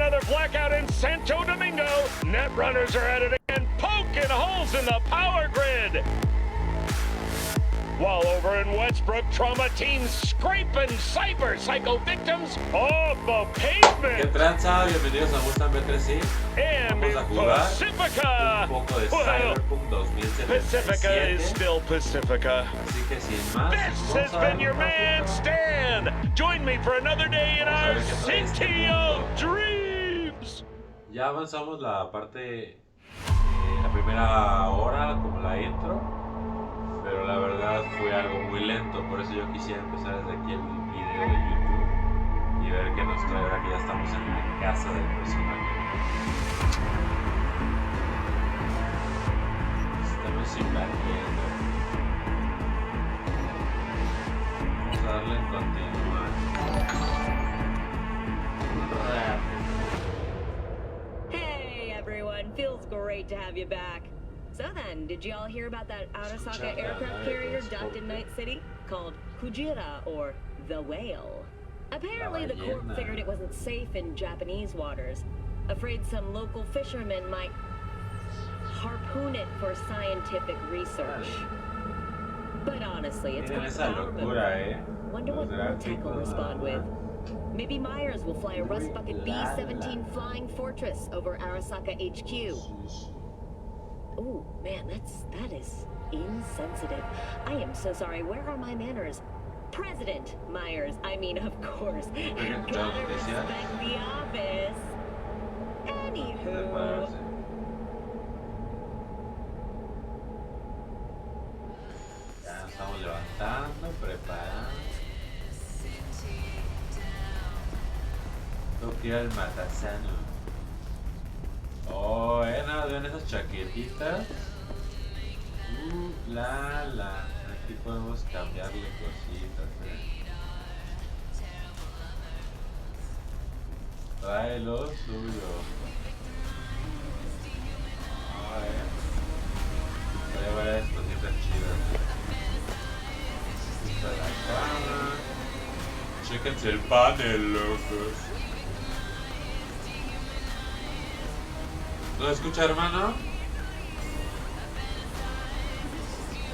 another blackout in Santo Domingo. Net runners are at it again, poking holes in the power grid. While over in Westbrook, trauma teams scraping cyber psycho victims off the pavement. ¿Qué tranza? Bienvenidos a Mustang B3C. And Vamos a jugar Pacifica. un poco de CYBERPUNK 2077. Pacifica is still Pacifica. Así que sin más, This has been your man, Stan. Join me for another day in our city of dreams. Ya avanzamos la parte, la primera hora, como la intro. Pero la verdad fue algo muy lento, por eso yo quisiera empezar desde aquí el video de YouTube y ver qué nos trae ahora que ya estamos en la casa del personaje. Estamos invadiendo. Vamos a darle en continuar. Hey everyone, feels great to have you back. So then, did you all hear about that Arasaka aircraft carrier docked in Night City called Kujira, or the Whale? Apparently the Corp figured it wasn't safe in Japanese waters, afraid some local fishermen might harpoon it for scientific research. But honestly, it's quite powerful. Wonder what Tech will respond with. Maybe Myers will fly a Rust Bucket B-17 Flying Fortress over Arasaka HQ. Oh man, that is insensitive. I am so sorry. Where are my manners? President Myers, I mean, of course. Gotta respect the office. Anywho. Ya nos estamos levantando, preparando. Tengo que ir al Matasano. Oh, nada, ven esas chaquetitas. La. Aquí podemos cambiarle cositas, Trae lo suyo. Trae varias cositas chidas. Está la cama. Chéquense el panel, locos. ¿No escucha, hermano?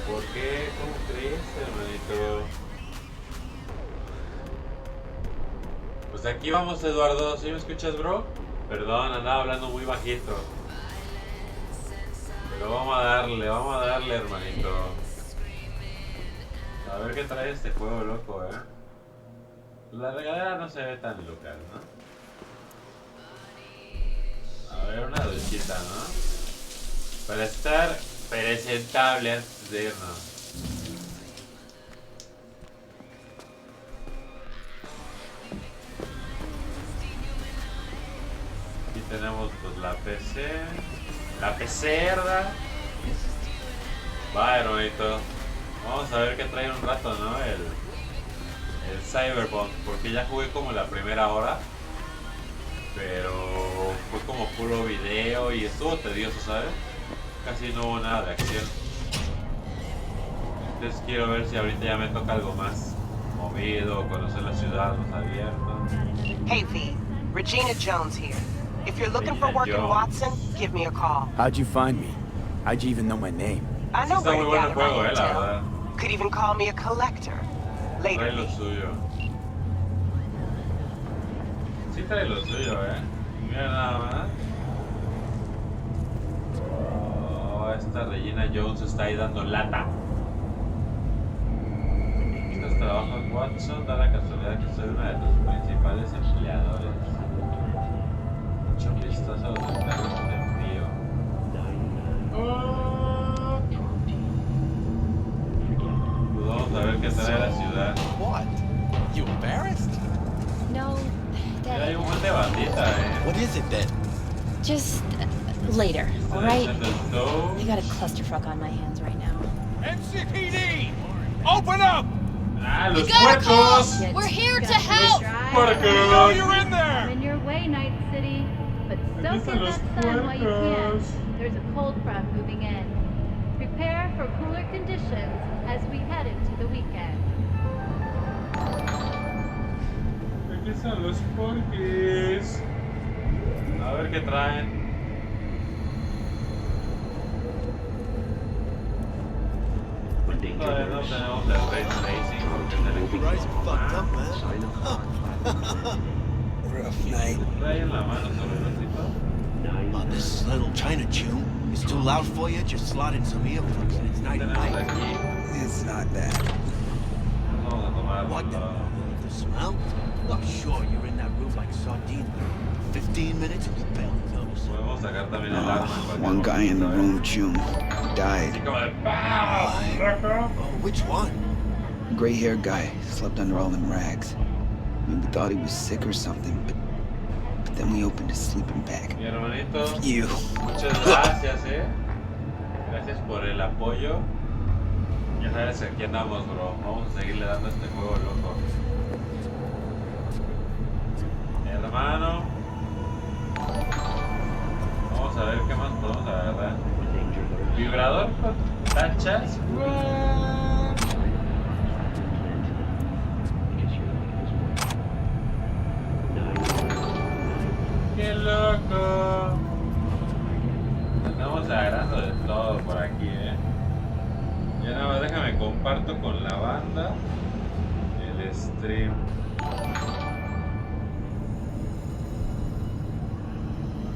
¿Por qué? ¿Cómo crees, hermanito? Pues aquí vamos, Eduardo. ¿Sí me escuchas, bro? Perdón, andaba hablando muy bajito. Pero vamos a darle, hermanito. A ver qué trae este juego, loco, La regadera no se ve tan local, ¿no? A ver, una duchita, ¿no? Para estar presentable antes de irnos. Aquí tenemos pues la PC. La pecerda. Va, hermanito. Vamos a ver qué trae un rato, ¿no? El CYBERPUNK. Porque ya jugué como la primera hora. Pero fue como puro video y estuvo tedioso, ¿sabes? Casi no hubo nada de acción. Entonces quiero ver si ahorita ya me toca algo más movido, conocer la ciudad más abierta. Hey V, Regina Jones here. If you're looking for work in Watson, give me a call. How'd you find me? How'd you even know my name? I know where to gather my la intel. verdad. Could even call me a collector. Later. Trae lo suyo. Sí trae lo suyo, Mira nada más. Oh, esta Regina Jones está ahí dando lata. Buscas trabajo en Watson, da la casualidad que soy una de tus principales empleadores. Echa un vistazo a los encargos de envío. Pues vamos a ver qué trae la ciudad. What? You embarrassed? No, Mira, hay Daddy. un buen de bandita, What is it then? Just later, alright? Right? I got a clusterfuck on my hands right now. NCPD, open up! Ah, los got a call. puercos. We're here to help. know you're in there! In your way, Night City, but soak in that sun while you can. There's a cold front moving in. Prepare for cooler conditions as we head into the weekend. Aquí están los porquis. ver qué traen. Todavía no tenemos el Ray Tracing porque es el equipo fucked up, man. Rough night. trae en la mano sobre el hocico. Oh, this little China tune is too loud for you. Just slot in some earplugs and it's night and Tenemos night. aquí. It's not bad. Vamos a tomar What the smell? Oh, sure, you're in that room like a sardine. 15 minutes and you barely notice. Podemos sacar también el arma en cualquier One guy in the momento, room, Chum, Así died. como de ¡pam! ¡Loco! Oh, which one? Gray-haired guy, slept under all them rags. I mean, we thought he was sick or something, but then we opened his sleeping bag. Mi hermanito, You. muchas gracias, Gracias por el apoyo. Ya sabes aquí andamos, bro. Vamos a seguirle dando a este juego loco. Mi hermano. Vamos a ver qué más podemos agarrar. Vibrador con tachas. ¡Qué loco! Estamos agarrando de todo por aquí, Ya nada más déjame comparto con la banda el stream.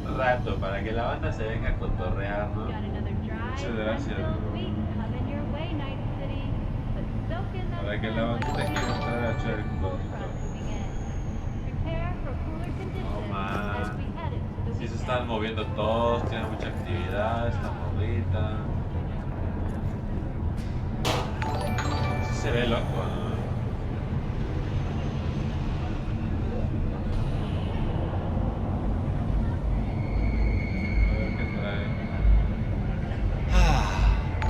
Un rato para que la banda se venga a cotorrear, ¿no? Muchas gracias, bro. Para que la bandita quiera entrar a echar el código. No man. Sí se están moviendo todos, tienen mucha actividad, esta morrita. Sí se ve loco, ¿no? A ver qué trae.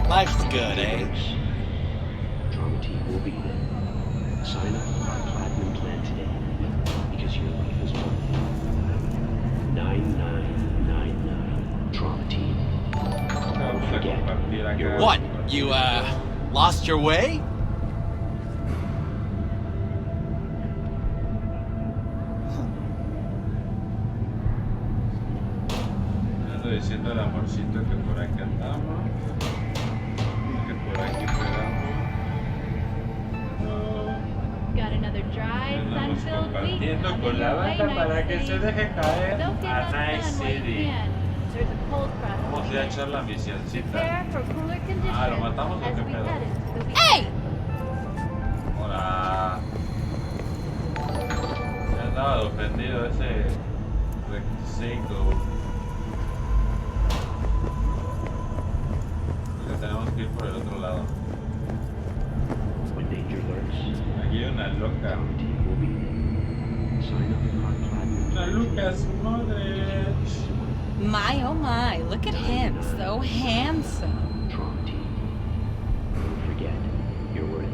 Life's good, eh? Drama team will be there. Sign up for our platinum plan today, because your life is worth it. 9999 Drama team. Vamos a compartir acá. What? You, lost your way? Ando diciendo el amorcito que por aquí andamos. Que por aquí pegamos. Got another dry, Andamos sun-filled week compartiendo coming con la your way, banda para Night que se City. deje caer Soak in a that Night sun while you City. can. There's a cold front Vamos a ir a moving echar la in. misioncita. Prepare for cooler conditions Ah, ¿lo matamos o as qué we pedo? head into the weekend. Hey! Hola. Me andaba ofendido ese rectifico. Porque tenemos que ir por el otro lado. When danger lurks, Aquí hay una loca. Drama team will be there. Sign up for our platinum Una plan Lucas Modric. My oh my, look at him, so handsome. Drama team. Don't forget, you're worth it.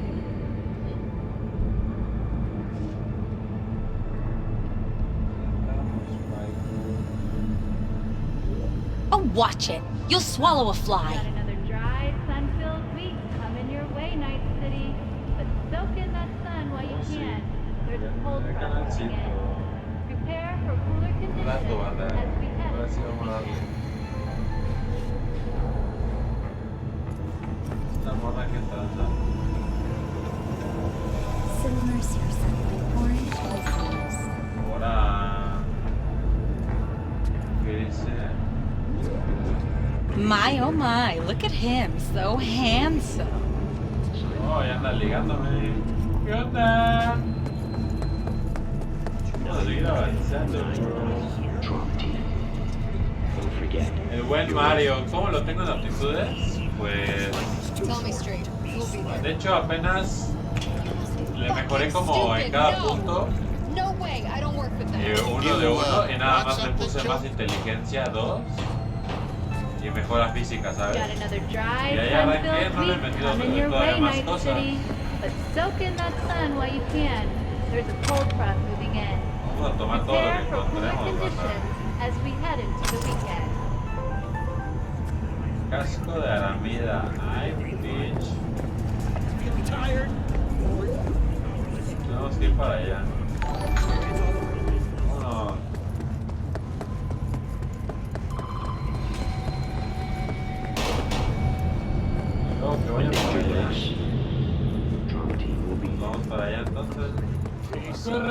Oh, watch it. You'll swallow a fly. Got another dry, sun-filled week coming your way, Night City. But soak in that sun while you can. There's a cold front moving in. Prepare for cooler conditions Rato, banda. as we head Ahora sí into the vamos a darle. weekend. La morra que tranza. Silvers your sunlight orange business. Ahora. ¿Qué dice? My oh my, look at him, so handsome. Oh, ya anda ligándome. ¿Qué onda? Vamos a seguir avanzando, bro. Drama team. Don't forget. El buen Mario, ¿cómo lo tengo en aptitudes? Pues. Tell me straight. We'll be there. De hecho, apenas le mejoré como en cada punto. No way. I don't work with that. Uno de uno y nada más le puse más inteligencia 2 y mejora física, ¿sabes? Got another dry, Y ahí arranqué, sun-filled no le he week metido coming your todavía way, más Night cosas. City. But soak in that sun while you can. There's a cold front moving in. Vamos a tomar todo lo Prepare que for cooler encontremos, banda. conditions as we head into the weekend. Casco de aramida. Ay, bitch. Tenemos que ir para allá. Vámonos.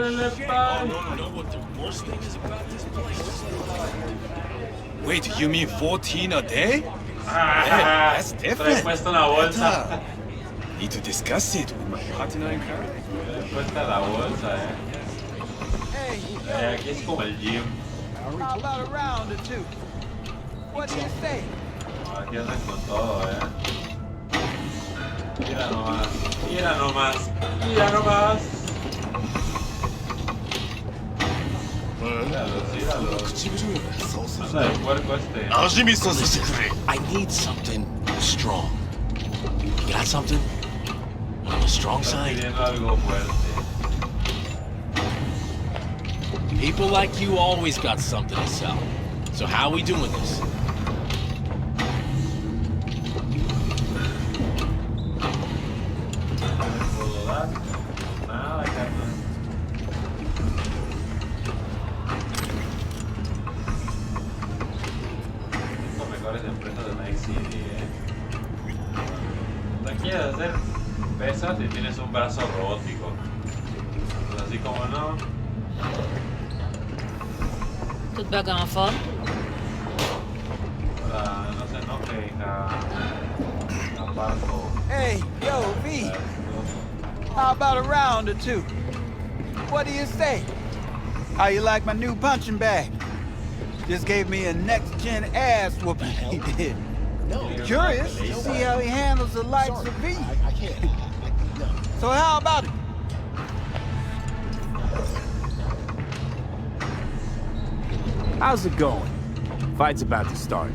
¡Órale, pan! Wait, you mean 14 a day? Ah, That's trae different. puesta una bolsa. Need to discuss it with my partner in crime. Trae puesta la bolsa, aquí es como el gym. How about a round or two? What do you say? Aquí andan con todo, Mira nomás, mira nomás, mira nomás. Anda de puerco este. I need something strong. You got something? On the strong Está side? pidiendo algo fuerte. People like you always got something to sell. So how we doing this? Nada, carnal. Las mejores empresas de Night City, No quieres hacer pesas y tienes un brazo robótico. Pues así como no. Tout bug en forme. Para no se enoje, hija. Aparto. Hey, yo, V. How about a round or two? What do you say? How you like my new punching bag? Just gave me a next-gen ass whooping. He did. No. Curious to see how he handles the likes of V. I can't. No. So how about it? How's it going? Fight's about to start.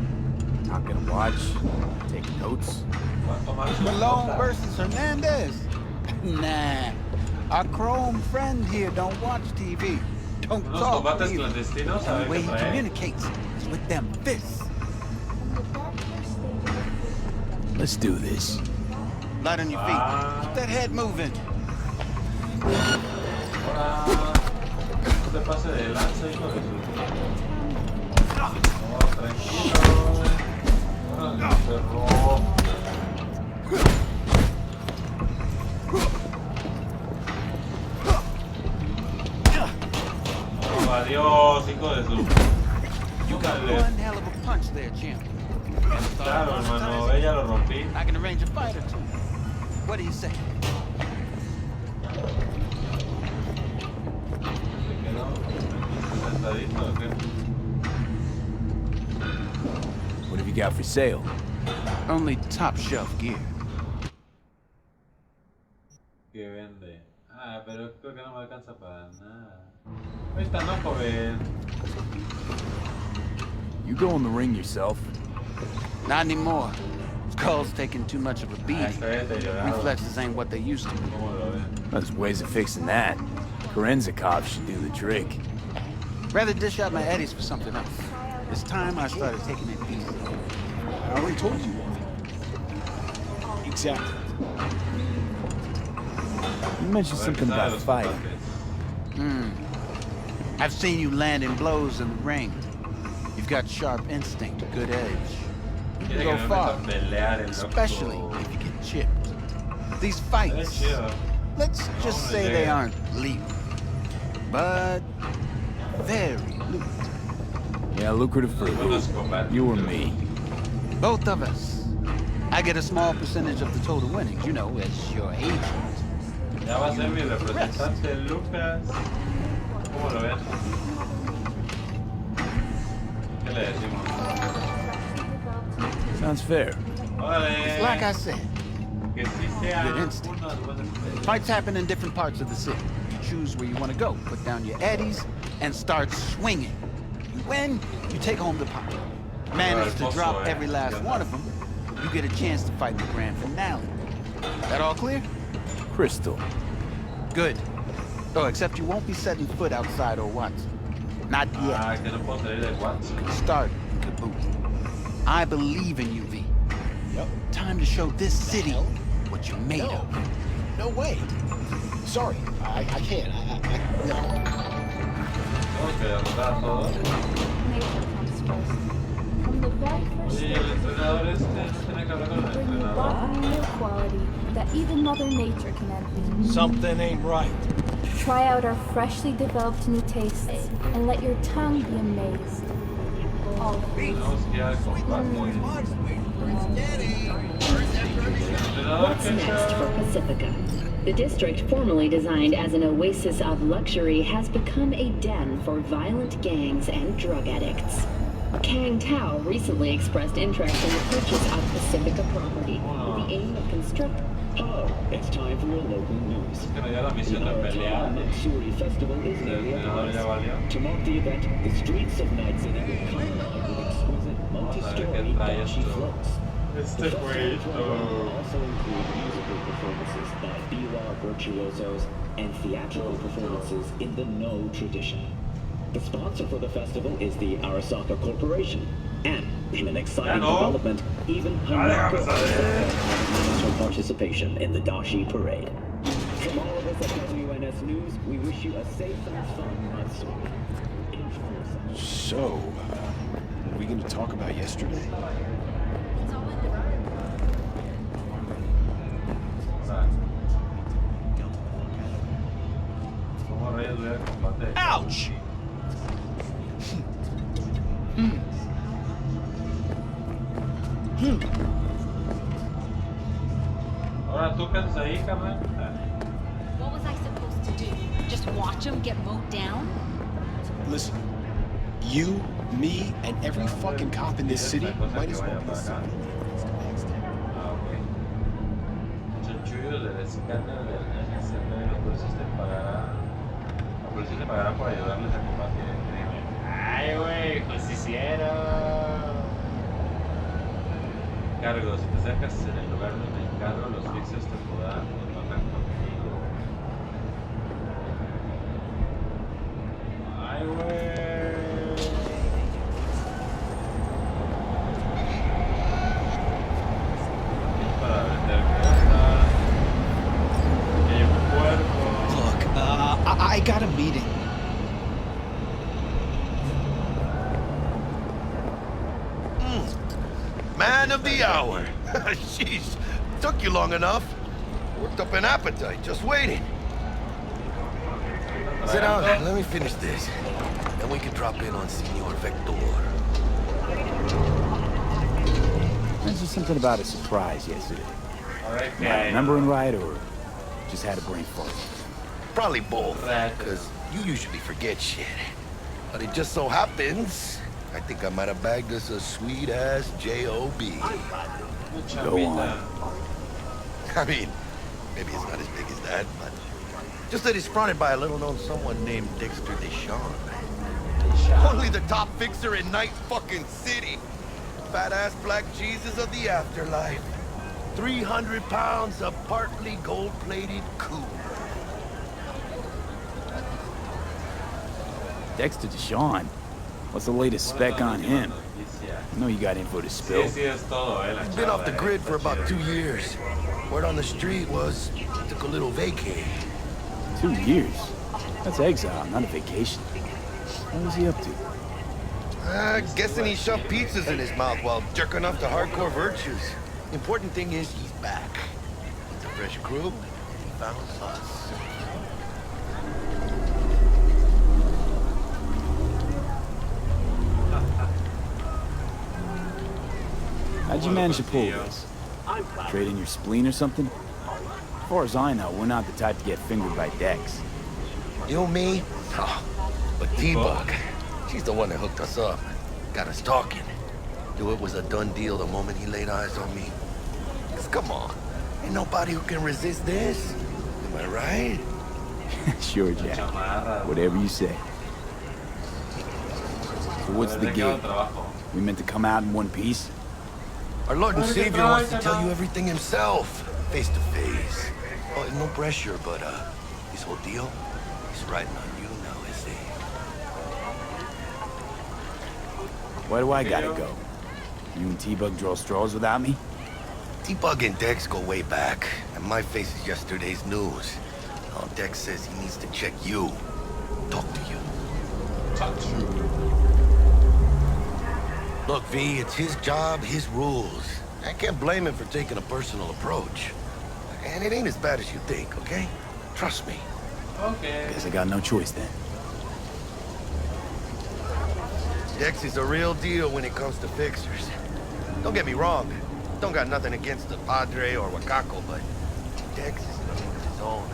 Not gonna watch, take notes. Malone versus Hernandez? Nah. Our chrome friend here don't watch TV. Don't Unos talk combates either. clandestinos, a The ver way qué he trae. communicates is with them fists. Let's do this. Light on your feet. Keep that head moving. Ahora, no te pase de lanza, hijo de su. Oh, tranquilo. Órale, perro. Oh, adiós, hijo de su. You got one hell of a punch there, champ. Claro, hermano, ella lo rompí. I can arrange a fight or two. What do you say? ¿Se quedó sentadito o qué? What have you got for sale? Only top shelf gear. ¿Qué vende? Ah, pero creo que no me alcanza para nada. Ahorita no, joven. You go in the ring yourself. Not anymore. Skull's taking too much of a beating. Reflexes ain't what they used to be. There's ways of fixing that. Korenzikov should do the trick. Rather dish out my eddies for something else. It's time I started taking it easy. I already told you one. Exactly. You mentioned something about fighting. I've seen you landing blows in the ring. You've got sharp instinct, good edge. You can go far, especially if you get chipped. These fights, let's just say they aren't lethal, but very lucrative. Yeah, lucrative for who? You or me? Both of us. I get a small percentage of the total winnings, you know, as your agent. Ya va a ser mi representante, Lucas. ¿Cómo lo ven? ¿Qué le decimos? Sounds fair. It's like I said. Que sí sea Good instinct. Fights happen in different parts of the city. You choose where you want to go, put down your eddies, and start swinging. You win, you take home the pot. Manage to drop every last one of them, you get a chance to fight in the grand finale. That all clear? Crystal. Good. Oh, except you won't be setting foot outside or Watson. Not yet. Ah, que no puedo salir de Watson. Start in Kabuki. I believe in you, V. Yep. Time to show this city what you're made of. No way. Sorry, I can't. No. Tengo que derrotar a todos. Oye, el entrenador este no tiene que hablar con el entrenador. Quality that even Mother Nature can envy. Something ain't right. Try out our freshly developed new tastes and let your tongue be amazed. What's next for Pacifica? The district, formerly designed as an oasis of luxury, has become a den for violent gangs and drug addicts. Kang Tao recently expressed interest in the purchase of Pacifica property with the aim of constructing. Hello, it's time for your local news. The Our Matsuri Festival is nearly upon us. To mark the event, the streets of Night City will come alive with exquisite multi-story dashi floats. The festival will also include musical performances by biwa virtuosos and theatrical performances in the No tradition. The sponsor for the festival is the Arasaka Corporation, and in an exciting development, even Hanako has her participation in the Dashi Parade. From all of us at WNS News, we wish you a safe and fun Matsuri. So, what are we going to talk about yesterday? Ouch! Ahora tú qué haces ahí, cabrón. What was I supposed to do? Just watch him get mowed down? Listen, you, me, and every fucking cop in this city might as well be the same. Chanchullo del escándalo del NSM, los policías te pagarán. La policía te pagará por ayudarles a combatir el crimen. Ay, güey, justiciero. Cargo, si te acercas en el lugar donde el carro, los fixers te podrán tocar contigo. Ay, güey. Para vender cosas. Que hay un cuerpo. Look, I got a meeting. Man of the hour. Jeez, took you long enough. Worked up an appetite, just waiting. Sit down, let me finish this. Then we can drop in on Senor Vector. Mentioned something about a surprise yesterday. Am I remembering right, or just had a brain fart? Probably both, because you usually forget shit. But it just so happens, I think I might have bagged us a sweet-ass J.O.B. Go on. I mean, maybe it's not as big as that, but just that it's fronted by a little-known someone named Dexter Deshawn. Only the top fixer in Night fucking City. Fat-ass black Jesus of the afterlife. 300 pounds of partly gold-plated coupe. Dexter Deshawn? What's the latest spec on him? I know you got info to spill. He's been off the grid for about 2 years. Word on the street was he took a little vacay. 2 years? That's exile, not a vacation. What was he up to? Guessing he shoved pizzas in his mouth while jerking off to hardcore virtues. Important thing is he's back. It's a fresh crew. He found us. How'd you manage to pull this? Trade in your spleen or something? As far as I know, we're not the type to get fingered by Dex. You, me? Oh, but T-Bug, she's the one that hooked us up. Got us talking. Knew it was a done deal the moment he laid eyes on me. 'Cause come on, ain't nobody who can resist this. Am I right? Sure, Jack. Whatever you say. So what's the gig? We meant to come out in one piece? Our Lord and Savior wants to tell you everything himself, face to face. Oh, no pressure, but this whole deal, he's riding on you now, is he? Why do I gotta go? You and T-Bug draw straws without me? T-Bug and Dex go way back, and my face is yesterday's news. Oh, Dex says he needs to check you. Talk to you. Talk to you. Look, V, it's his job, his rules. I can't blame him for taking a personal approach. And it ain't as bad as you think, okay? Trust me. Okay. Guess I got no choice then. Dex is a real deal when it comes to fixers. Don't get me wrong. Don't got nothing against the Padre or Wakako, but Dex is his own.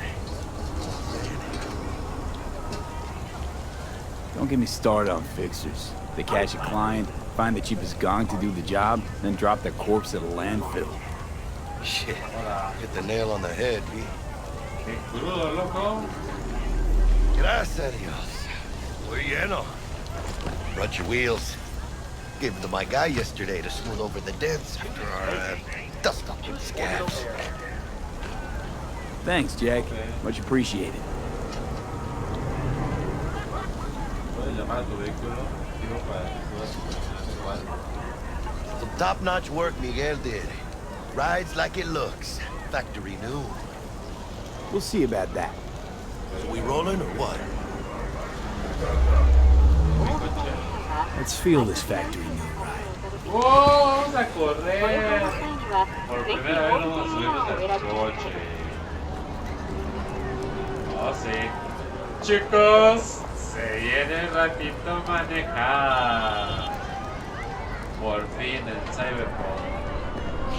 Don't get me started on fixers. They catch a client, find the cheapest gong to do the job, then drop their corpse at a landfill. Shit. Hit the nail on the head, B. Gracias a Dios. Muy lleno. Brought your wheels. Gave them to my guy yesterday to smooth over the dents after our dust up with scabs. Thanks, Jack. Much appreciated. Some top-notch work Miguel did. Rides like it looks. Factory new. We'll see about that. So we rolling or what? Let's feel this factory new ride. ¡Oh! Vamos a correr. Por primera vez vamos a subirnos al coche. Oh, sí. Chicos, se viene el ratito manejar. Por fin en Cyberpunk.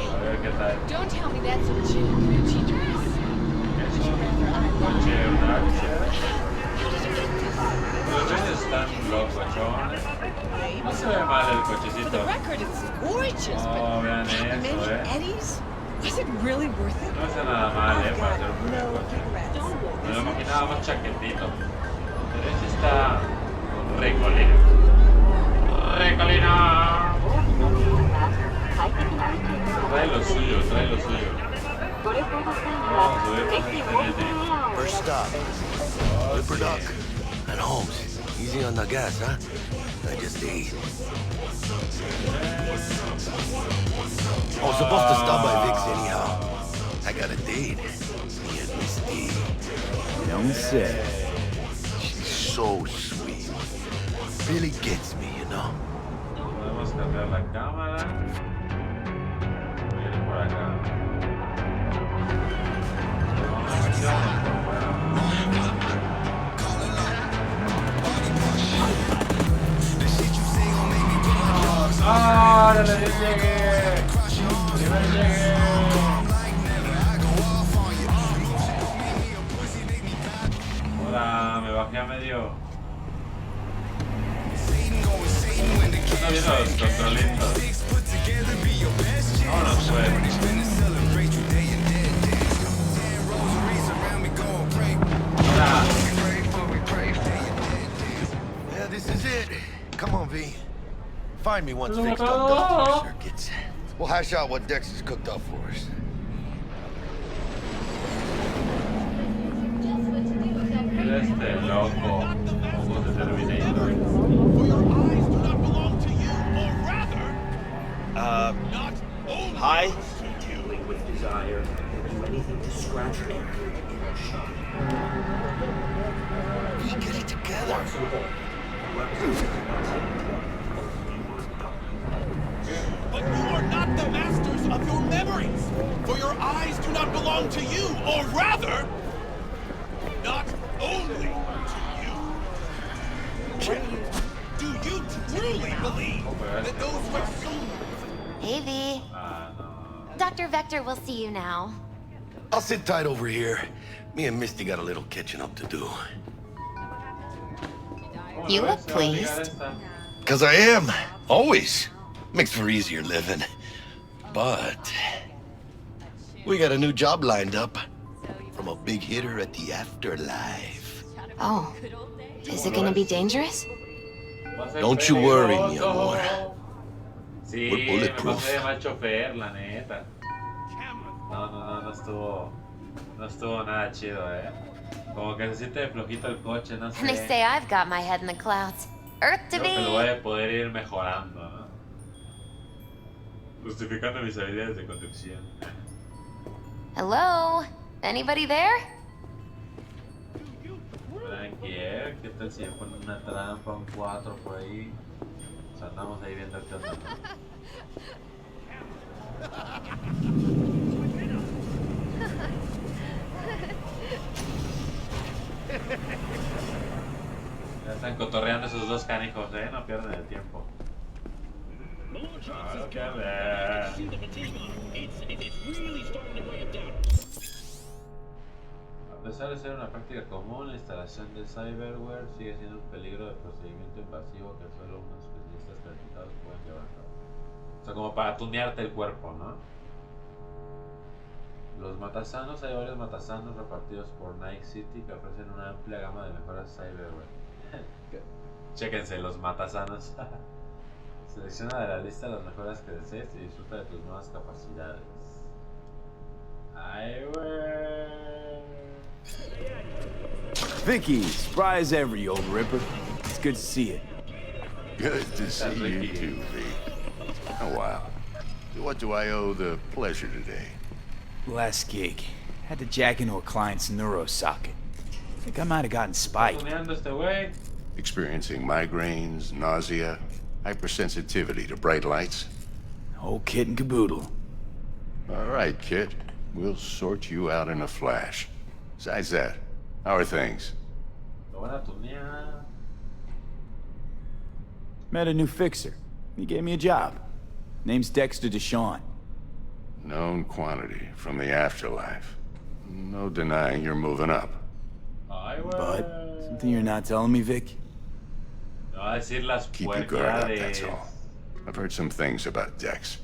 A ver qué tal. Don't tell me that's a Gucci dress. Es un coche, una hacha. Los reyes están locochones. No se ve mal el cochecito. For the record, it's gorgeous. Oh, vean eso, Eddie's? Was it really worth it? No hace nada mal, para hacer un primer coche. Me lo imaginaba más chaquetito. Pero ese está ricolino. ¡Ricolino! Trae lo suyo, trae lo suyo. Vamos a subir con este. First stop. Lipperdog. And Holmes. Easy on the gas, huh? I just ate. I was supposed to stop by Vic's anyhow. I got a date. Me and Miss D. Don't say. She's so sweet. Really gets me, you know? Podemos cambiar la cámara. Viene por acá. ¡Ah! ¡Ya llegué! Hola, me bajé a medio. Están viendo los controlitos. Vámonos, pues. Hola. Yeah, this is it. Come on, V. Find me once Vic's done those circuits. We'll hash out what Dex has cooked up for us. Este loco. Ojos de Terminator. For your eyes do not belong to you, or rather, not only. Hi. Dealing with desire. Do anything to scratch every itch. We get it together. But you are not the masters of your memories. For your eyes do not belong to you, or rather, not only to you. Do you truly believe that those were soon? Hey, V. Dr. Vector will see you now. I'll sit tight over here. Me and Misty got a little catching up to do. You look pleased. 'Cause I am. Always. Makes for easier living. But we got a new job lined up from a big hitter at the afterlife. Oh. Is it gonna be dangerous? Don't you worry, mi amor. Sí, We're bulletproof. me pasé de mal chofer, la neta. No estuvo nada chido, Como que se siente flojito el coche, no sé. And they say I've got my head in the clouds. Earth to Creo que lo voy be. a poder ir mejorando, ¿no? Justificando mis habilidades de conducción. Hello? Anybody there? Tranquilo, ¿qué tal si me ponen una trampa, un 4 por ahí? O sea, andamos ahí viendo qué onda, Están cotorreando esos dos canijos, no pierden el tiempo. No pierden. A pesar de ser una práctica común, la instalación de cyberware sigue siendo un peligro de procedimiento invasivo que solo unos especialistas calificados pueden llevar a cabo. O sea, como para tunearte el cuerpo, ¿no? Los matasanos, hay varios matasanos repartidos por Night City que ofrecen una amplia gama de mejoras cyberware. Chéquense, los matasanos. Selecciona de la lista las mejoras que desees y disfruta de tus nuevas capacidades. Ay, güey. Vicky, spry as ever, you old ripper. It's good to see you. Good to see you too, V. Oh, wow. What do I owe the pleasure today? Last gig. Had to jack into a client's neuro socket. Think I might have gotten spiked. Experiencing migraines, nausea, hypersensitivity to bright lights? Whole kit and caboodle. All right, kid. We'll sort you out in a flash. Besides that, how are things? Met a new fixer. He gave me a job. Name's Dexter Deshawn. Known quantity from the afterlife. No denying you're moving up. But something you're not telling me, Vic? Keep your guard up, that's all. I've heard some things about Dex.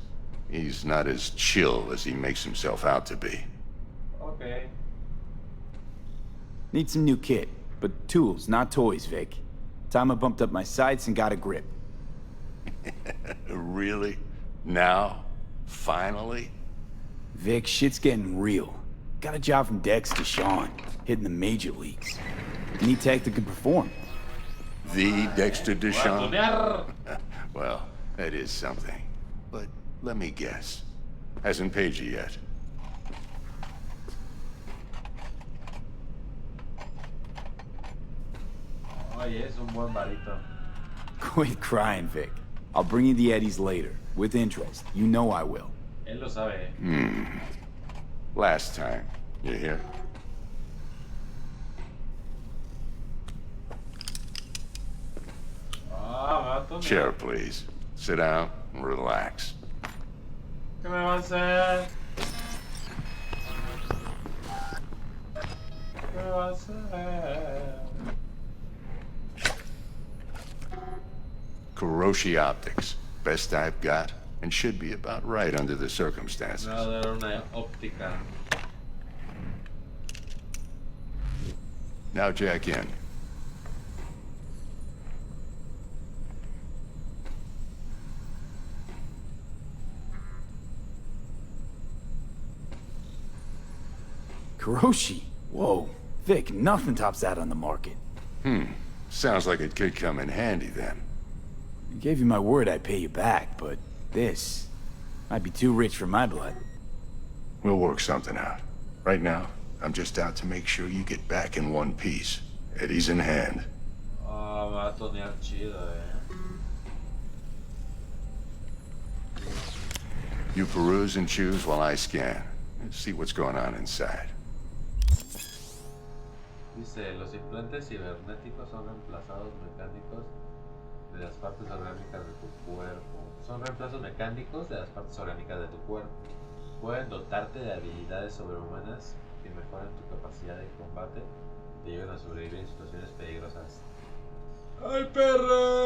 He's not as chill as he makes himself out to be. Okay. Need some new kit, but tools, not toys, Vic. Time I bumped up my sights and got a grip. Really? Now? Finally? Vic, shit's getting real. Got a job from Dex to Sean, hitting the major leagues. Need tech that can perform. The Dexter Deshawn? Well, that is something. But let me guess. Hasn't paid you yet. Oye, es un buen varito. Quit crying, Vic. I'll bring you the eddies later, with interest. You know I will. Él lo sabe. Last time. You hear? Chair, please. Sit down and relax. ¿Qué me va a hacer? ¿Qué me va a hacer? Kuroshi Optics. Best I've got, and should be about right under the circumstances. Me va a dar una óptica. Now jack in. Kuroshi? Whoa. Vic, nothing tops that on the market. Sounds like it could come in handy then. I gave you my word I'd pay you back, but this might be too rich for my blood. We'll work something out. Right now, I'm just out to make sure you get back in one piece. Eddie's in hand. Oh, me va a tonear chido, You peruse and choose while I scan. Let's see what's going on inside. Dice, los implantes cibernéticos son reemplazados mecánicos de las partes orgánicas de tu cuerpo. Son reemplazos mecánicos de las partes orgánicas de tu cuerpo. Pueden dotarte de habilidades sobrehumanas que mejoran tu capacidad de combate y te ayudan a sobrevivir en situaciones peligrosas. ¡Ay, perro!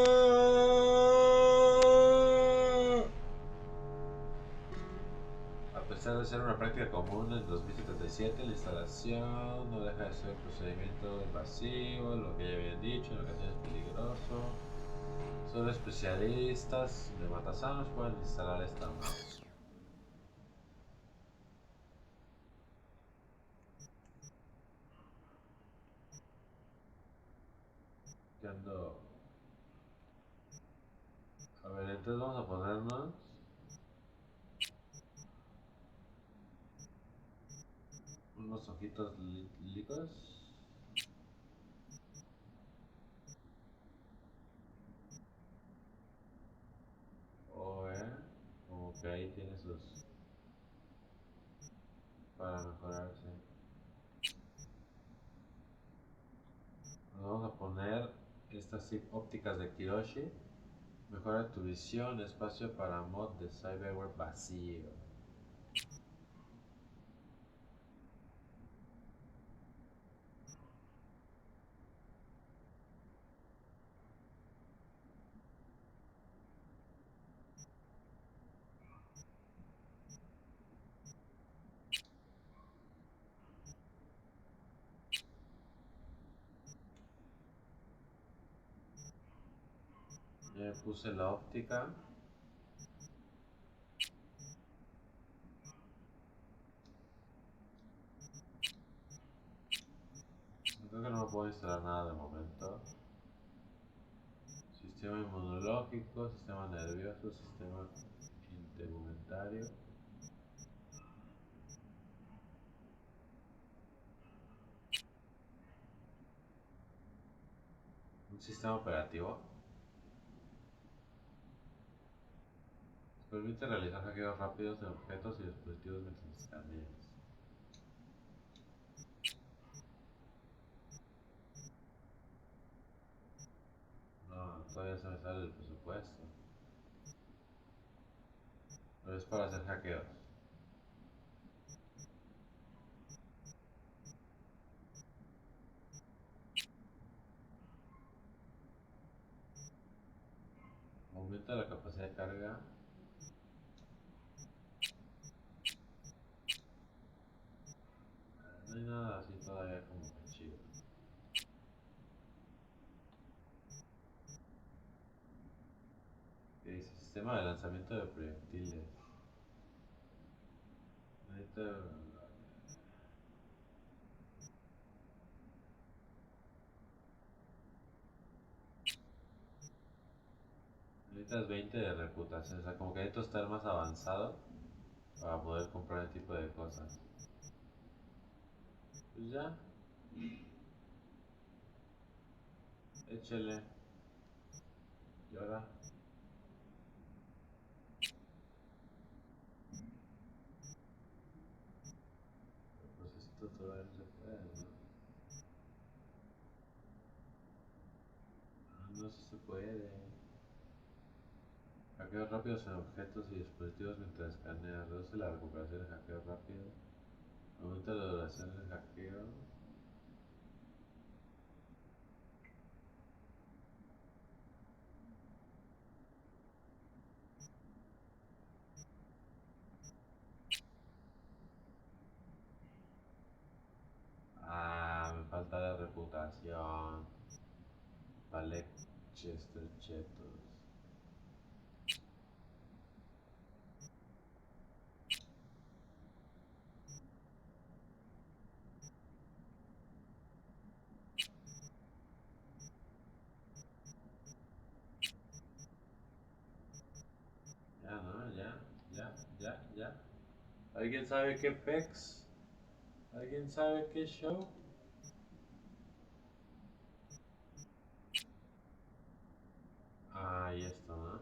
A pesar de ser una práctica común en 2077, la instalación no deja de ser un procedimiento invasivo, lo que ya habían dicho, en ocasiones peligroso. Solo especialistas de matasanos pueden instalar esta mouse. ¿Qué ando? A ver, entonces vamos a ponernos unos ojitos líquidos. Como que ahí tiene sus para mejorarse. Nos vamos a poner Estas ópticas de Kiroshi. Mejora tu visión, espacio para mod de cyberware vacío. Ya puse la óptica. Creo que no me puedo instalar nada de momento. Sistema inmunológico, sistema nervioso, sistema integumentario. Un sistema operativo. Permite realizar hackeos rápidos de objetos y dispositivos mientras escaneas. No, todavía se me sale el presupuesto. Pero es para hacer hackeos. Aumenta la capacidad de carga. No hay nada así todavía como que chido. ¿Qué dice? Sistema de lanzamiento de proyectiles. Necesitas 20 de reputación, o sea, como que necesito estar más avanzado para poder comprar ese tipo de cosas. Pues ya. Échele. Y ahora. Pues esto todavía no se puede, ¿no? No sé si se puede. Hackeos rápidos en objetos y dispositivos mientras escanea. Reduce la recuperación de hackeo rápido. Aumenta la duración del hackeo. Ah, me falta la reputación. Vale, Chester Chetos. Ya, ¿no? Ya. ¿Alguien sabe qué pex? ¿Alguien sabe qué show? Ah, y esto, ¿no?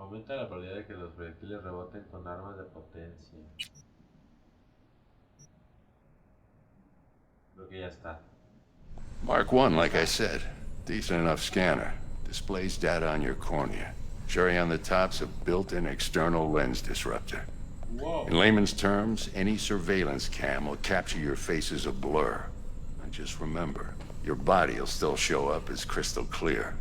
Aumenta la probabilidad de que los proyectiles reboten con armas de potencia. Creo que ya está. Mark 1, like I said. Decent enough scanner. Displays data on your cornea. Cherry on the top's a built-in external lens disruptor. Whoa. In layman's terms, any surveillance cam will capture your face as a blur. And just remember, your body will still show up as crystal clear.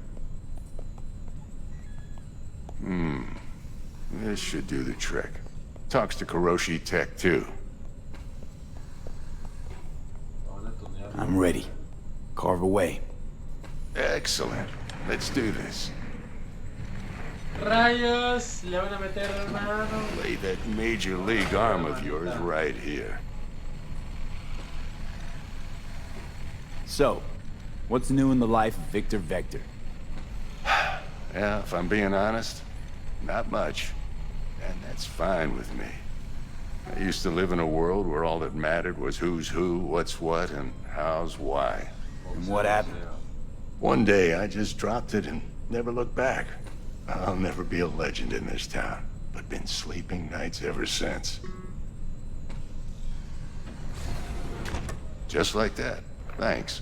This should do the trick. Talks to Kiroshi Tech, too. I'm ready. Carve away. Excellent. Let's do this. Rayos, le van a meter hermano. Lay that major league arm of yours right here. So, what's new in the life of Victor Vector? Yeah, if I'm being honest, not much. And that's fine with me. I used to live in a world where all that mattered was who's who, what's what, and how's why. And what happened? One day, I just dropped it and never looked back. I'll never be a legend in this town, but been sleeping nights ever since. Just like that. Thanks.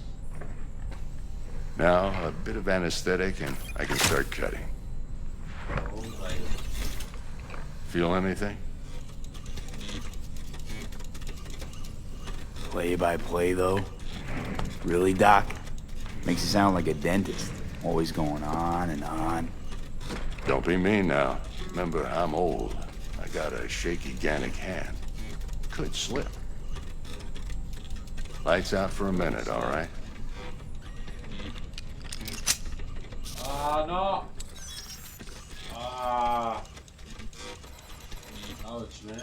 Now, a bit of anesthetic and I can start cutting. Feel anything? Play by play, though? Really, Doc? Makes you sound like a dentist. Always going on and on. Don't be mean now. Remember, I'm old. I got a shaky Gannic hand. Could slip. Lights out for a minute, all right? Ah, no. Ah. Ouch, man.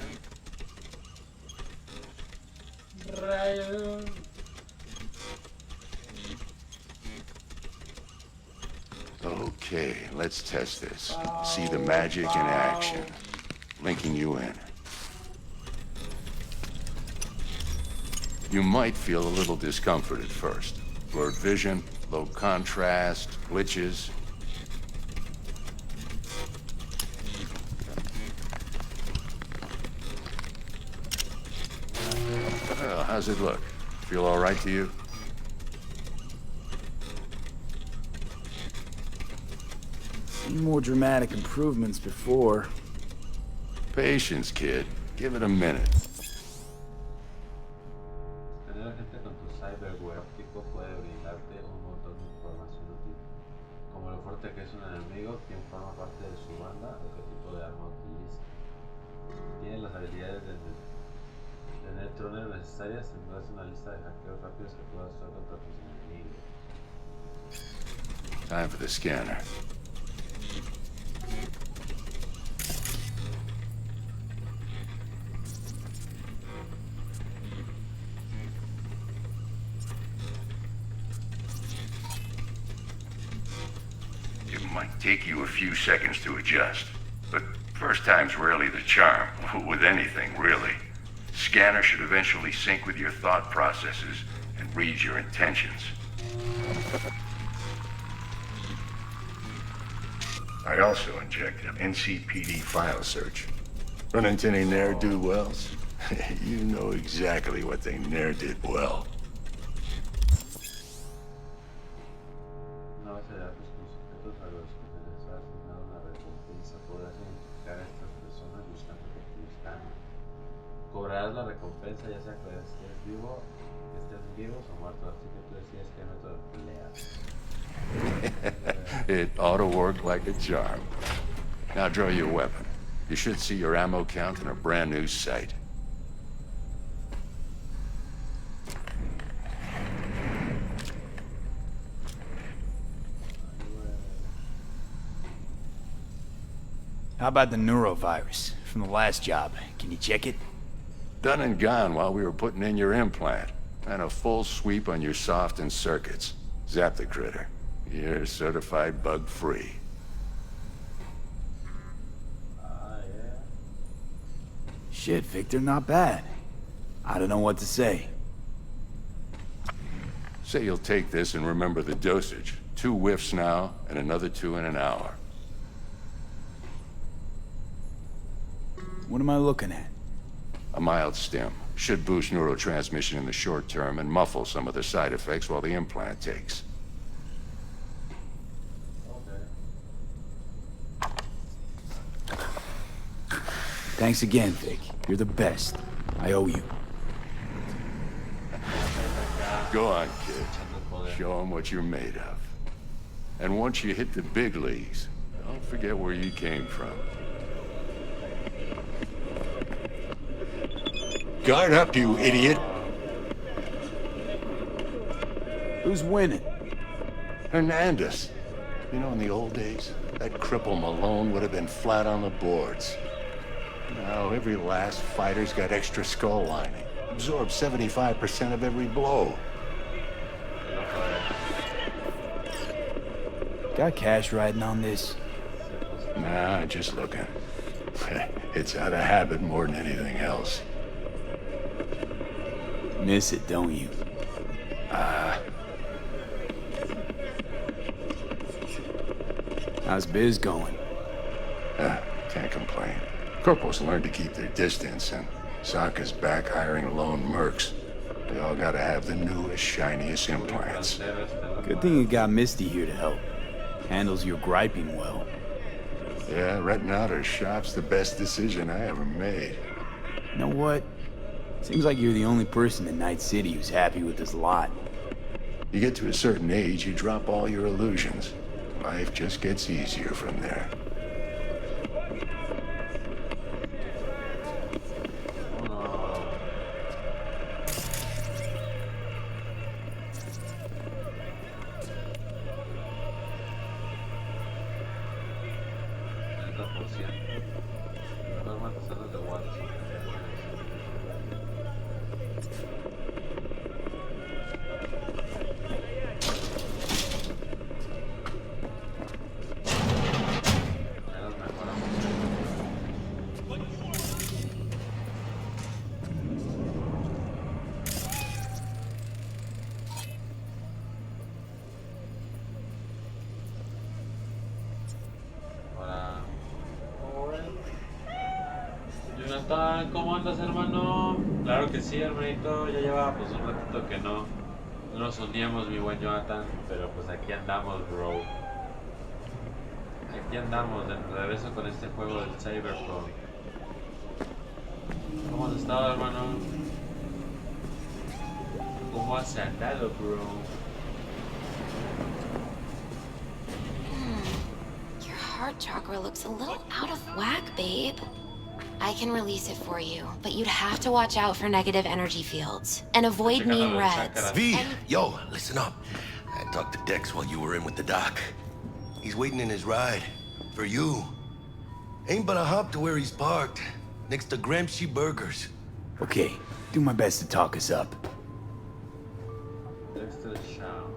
Rayos. Okay, let's test this. See the magic in action. Linking you in. You might feel a little discomfort at first. Blurred vision, low contrast, glitches. Well, how's it look? Feel all right to you? Seen more dramatic improvements before. Patience, kid. Give it a minute. Tener gente con tu cyberware óptico puede brindarte un montón de información útil, como lo fuerte que es un enemigo, quién forma parte de su banda o qué tipo de arma utiliza. Tiene las habilidades de neutrones necesarias, tendrás una lista de hackeos rápidos que puedas usar contra tus enemigos. Time for the scanner. It might take you a few seconds to adjust, but first time's rarely the charm, with anything, really. Scanner should eventually sync with your thought processes and read your intentions. I also injected an NCPD file search. Run into any ne'er-do-wells? You know exactly what they ne'er did well. Una base de datos con sujetos a los que se les ha asignado una recompensa. Podrás identificar a estas personas buscando por tu escáner. Cobrarás la recompensa ya sea que estés vivos o muertos, así que tú decides qué método empleas. It ought to work like a charm. Now draw your weapon. You should see your ammo count in a brand new sight. How about the neurovirus from the last job? Can you check it? Done and gone while we were putting in your implant. And a full sweep on your soft and circuits. Zap the critter. You're certified bug-free. Shit, Victor, not bad. I don't know what to say. Say you'll take this and remember the dosage. 2 whiffs now, and another 2 in an hour. What am I looking at? A mild stim. Should boost neurotransmission in the short term and muffle some of the side effects while the implant takes. Thanks again, Vic. You're the best. I owe you. Go on, kid. Show them what you're made of. And once you hit the big leagues, don't forget where you came from. Guard up, you idiot. Who's winning? Hernandez. You know, in the old days, that cripple Malone would have been flat on the boards. Now, every last fighter's got extra skull lining. Absorbs 75% of every blow. Got cash riding on this? Nah, just looking. It's out of habit more than anything else. Miss it, don't you? How's biz going? Can't complain. Corporals learned to keep their distance, and Sokka's back hiring lone mercs. They all gotta have the newest, shiniest implants. Good thing you got Misty here to help. Handles your griping well. Yeah, renting out her shop's the best decision I ever made. You know what? Seems like you're the only person in Night City who's happy with this lot. You get to a certain age, you drop all your illusions. Life just gets easier from there. ¿Cómo andas, hermano? Claro que sí, hermanito. Ya llevaba pues un ratito que no nos uníamos, mi buen Jonathan. Pero pues aquí andamos, bro. Aquí andamos, de regreso con este juego del CYBERPUNK. ¿Cómo has estado, hermano? ¿Cómo has andado, bro? Your heart chakra looks a little out of whack, babe. I can release it for you, but you'd have to watch out for negative energy fields and avoid mean reds. V, yo, listen up. I talked to Dex while you were in with the doc. He's waiting in his ride. For you. Ain't but a hop to where he's parked. Next to Gramsci Burgers. Okay, do my best to talk us up. Next to the show.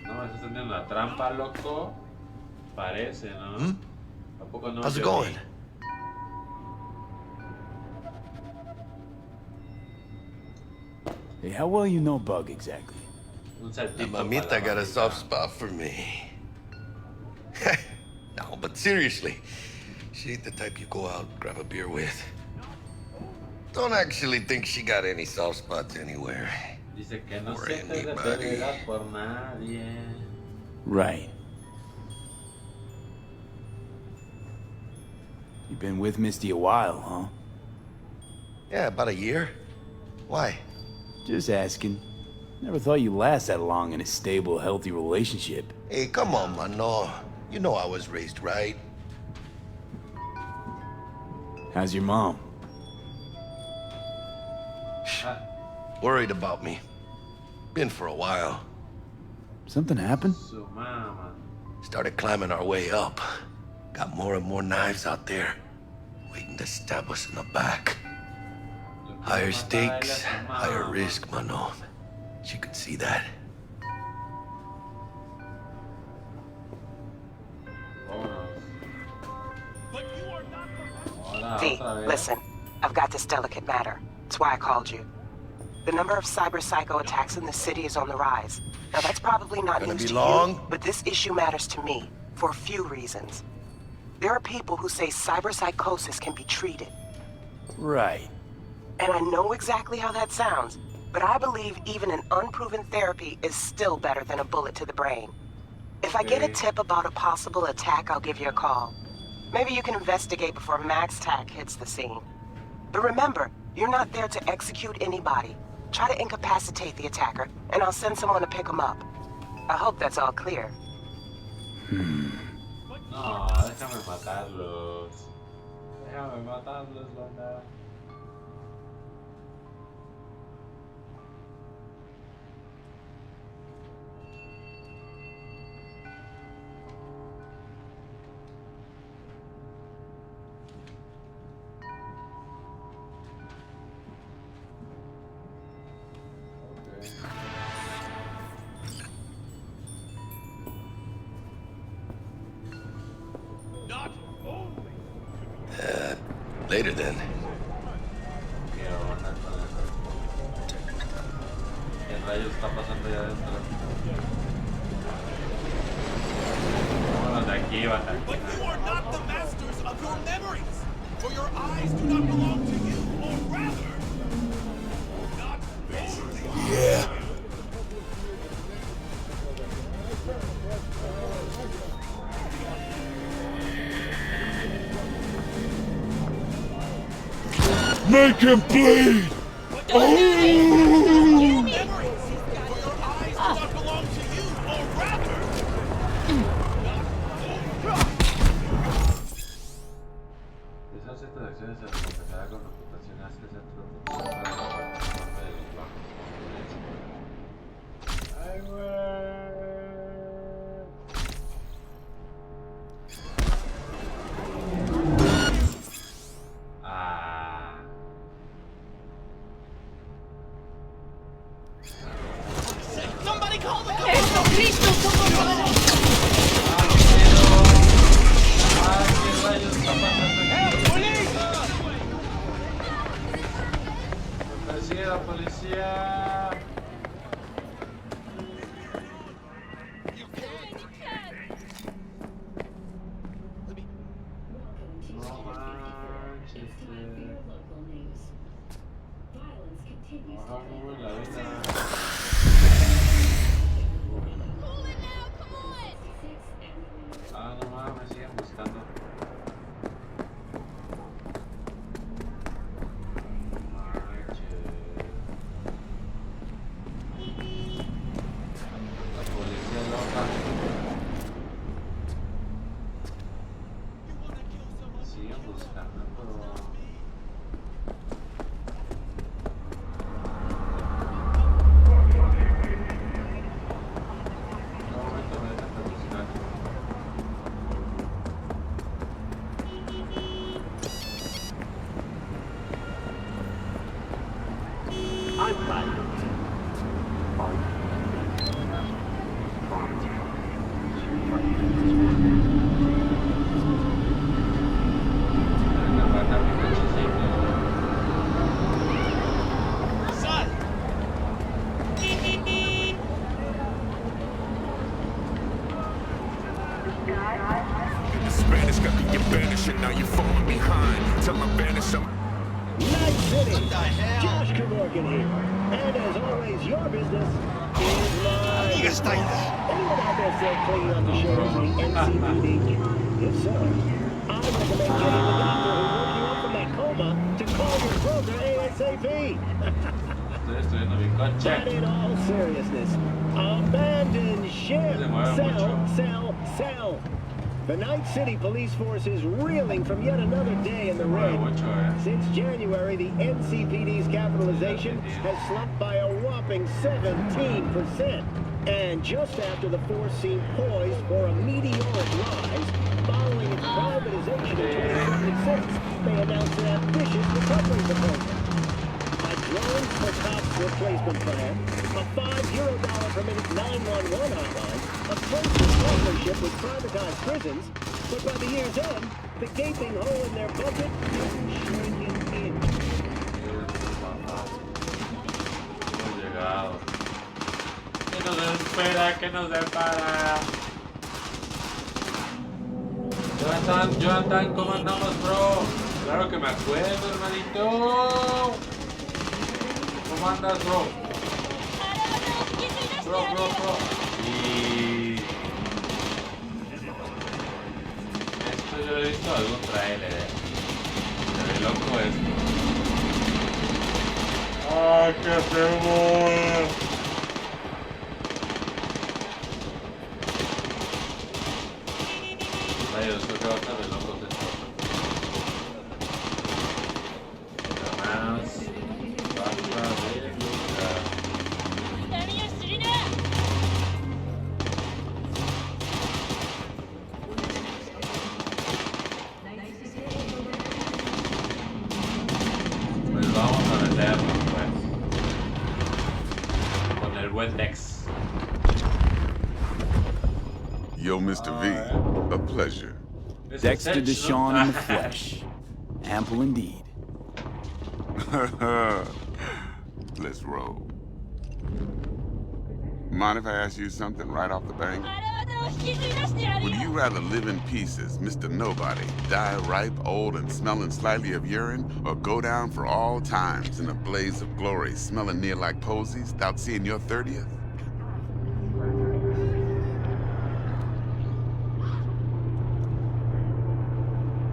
No, estás teniendo la trampa, loco. Parece, ¿no? No, how's it going? Hey, how well you know Bug exactly? Mamita got a soft spot for me. No, but seriously, she ain't the type you go out and grab a beer with. Don't actually think she got any soft spots anywhere. Dice que no se te revelará por nadie. Right. You've been with Misty a while, huh? Yeah, about a year. Why? Just asking. Never thought you'd last that long in a stable, healthy relationship. Hey, come on, Mano. You know I was raised right. How's your mom? Worried about me. Been for a while. Something happened? Started climbing our way up. Got more and more knives out there, waiting to stab us in the back. Higher stakes, higher risk, Mano. She could see that. V, listen. I've got this delicate matter. That's why I called you. The number of cyber-psycho attacks in the city is on the rise. Now, that's probably not news to you, but this issue matters to me for a few reasons. There are people who say cyberpsychosis can be treated. Right. And I know exactly how that sounds, but I believe even an unproven therapy is still better than a bullet to the brain. If I get a tip about a possible attack, I'll give you a call. Maybe you can investigate before Max Tack hits the scene. But remember, you're not there to execute anybody. Try to incapacitate the attacker, and I'll send someone to pick him up. I hope that's all clear. No, déjame matarlos. Déjame matarlos, banda. Later then. ¿Qué rayos está pasando allá adentro? Vámonos de aquí, baja. But you are not the masters of your memories, for your eyes do not belong to you, or rather, Yeah. Make him bleed! Deshace estas acciones se recompensará con reputación hacia el centro de para la parte de los bajos. Ay, Somebody call the La policía. Ah, no mames, me siguen buscando. Spanish got me get banished and now you're falling behind. Tell my banish I'm Night City! Josh Kevorkian here. And as always, your business is mine. Anyone out there still clinging on the shoulders of the NCPD? If so, I recommend getting the doctor who woke you up from that coma to call your broker ASAP. But in all seriousness, abandon ship. Sell. The Night City police force is reeling from yet another day in the red. Since January, the NCPD's capitalization has slumped by a whopping 17%. And just after the force seemed poised for a meteoric rise, following its privatization in 2076, they announced an ambitious recovery proposal. A drones for cops replacement plan, a €5 per minute 911 hotline, a close partnership with privatized prisons, but by the year's end, the gaping hole in their budget is shrinking in. ¿Qué nos espera? ¿Qué nos depara? Jonathan, ¿cómo andamos, bro? Claro que me acuerdo, hermanito. ¿Cómo andas, bro? Bro. Y esto yo he visto algún trailer, Se ve loco esto. ¡Ay, qué hacemos! Rayos, creo que va a estar de locos esto. Hermanos, basta de luchar. Pues vamos a meterlo, pues. Con el buen Dex. Yo, Mr. V, a pleasure. Dexter Deshawn in the flesh. Ample indeed. Let's roll. Mind if I ask you something right off the bank? Would you rather live in pieces, Mr. Nobody, die ripe, old, and smelling slightly of urine, or go down for all times in a blaze of glory, smelling near like posies, without seeing your 30th?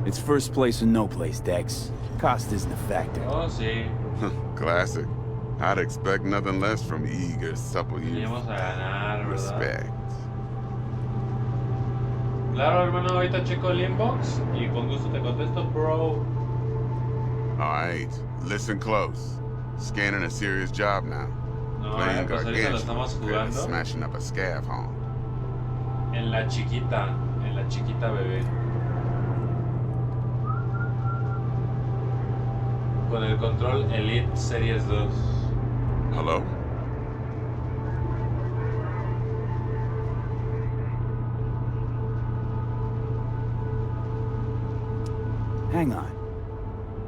It's first place or no place, Dex. Cost isn't a factor. Oh, sí. Classic. I'd expect nothing less from eager, supple youth. Venimos a ganar, ¿verdad? Respect. Claro, hermano, ahorita checo el inbox y con gusto te contesto, bro. Alright, listen close. Scanning a serious job now. No, Playing pues ahorita lo estamos jugando. Smashing up a scav home. En la chiquita bebé. Con el control Elite Series 2. Hello? Hang on.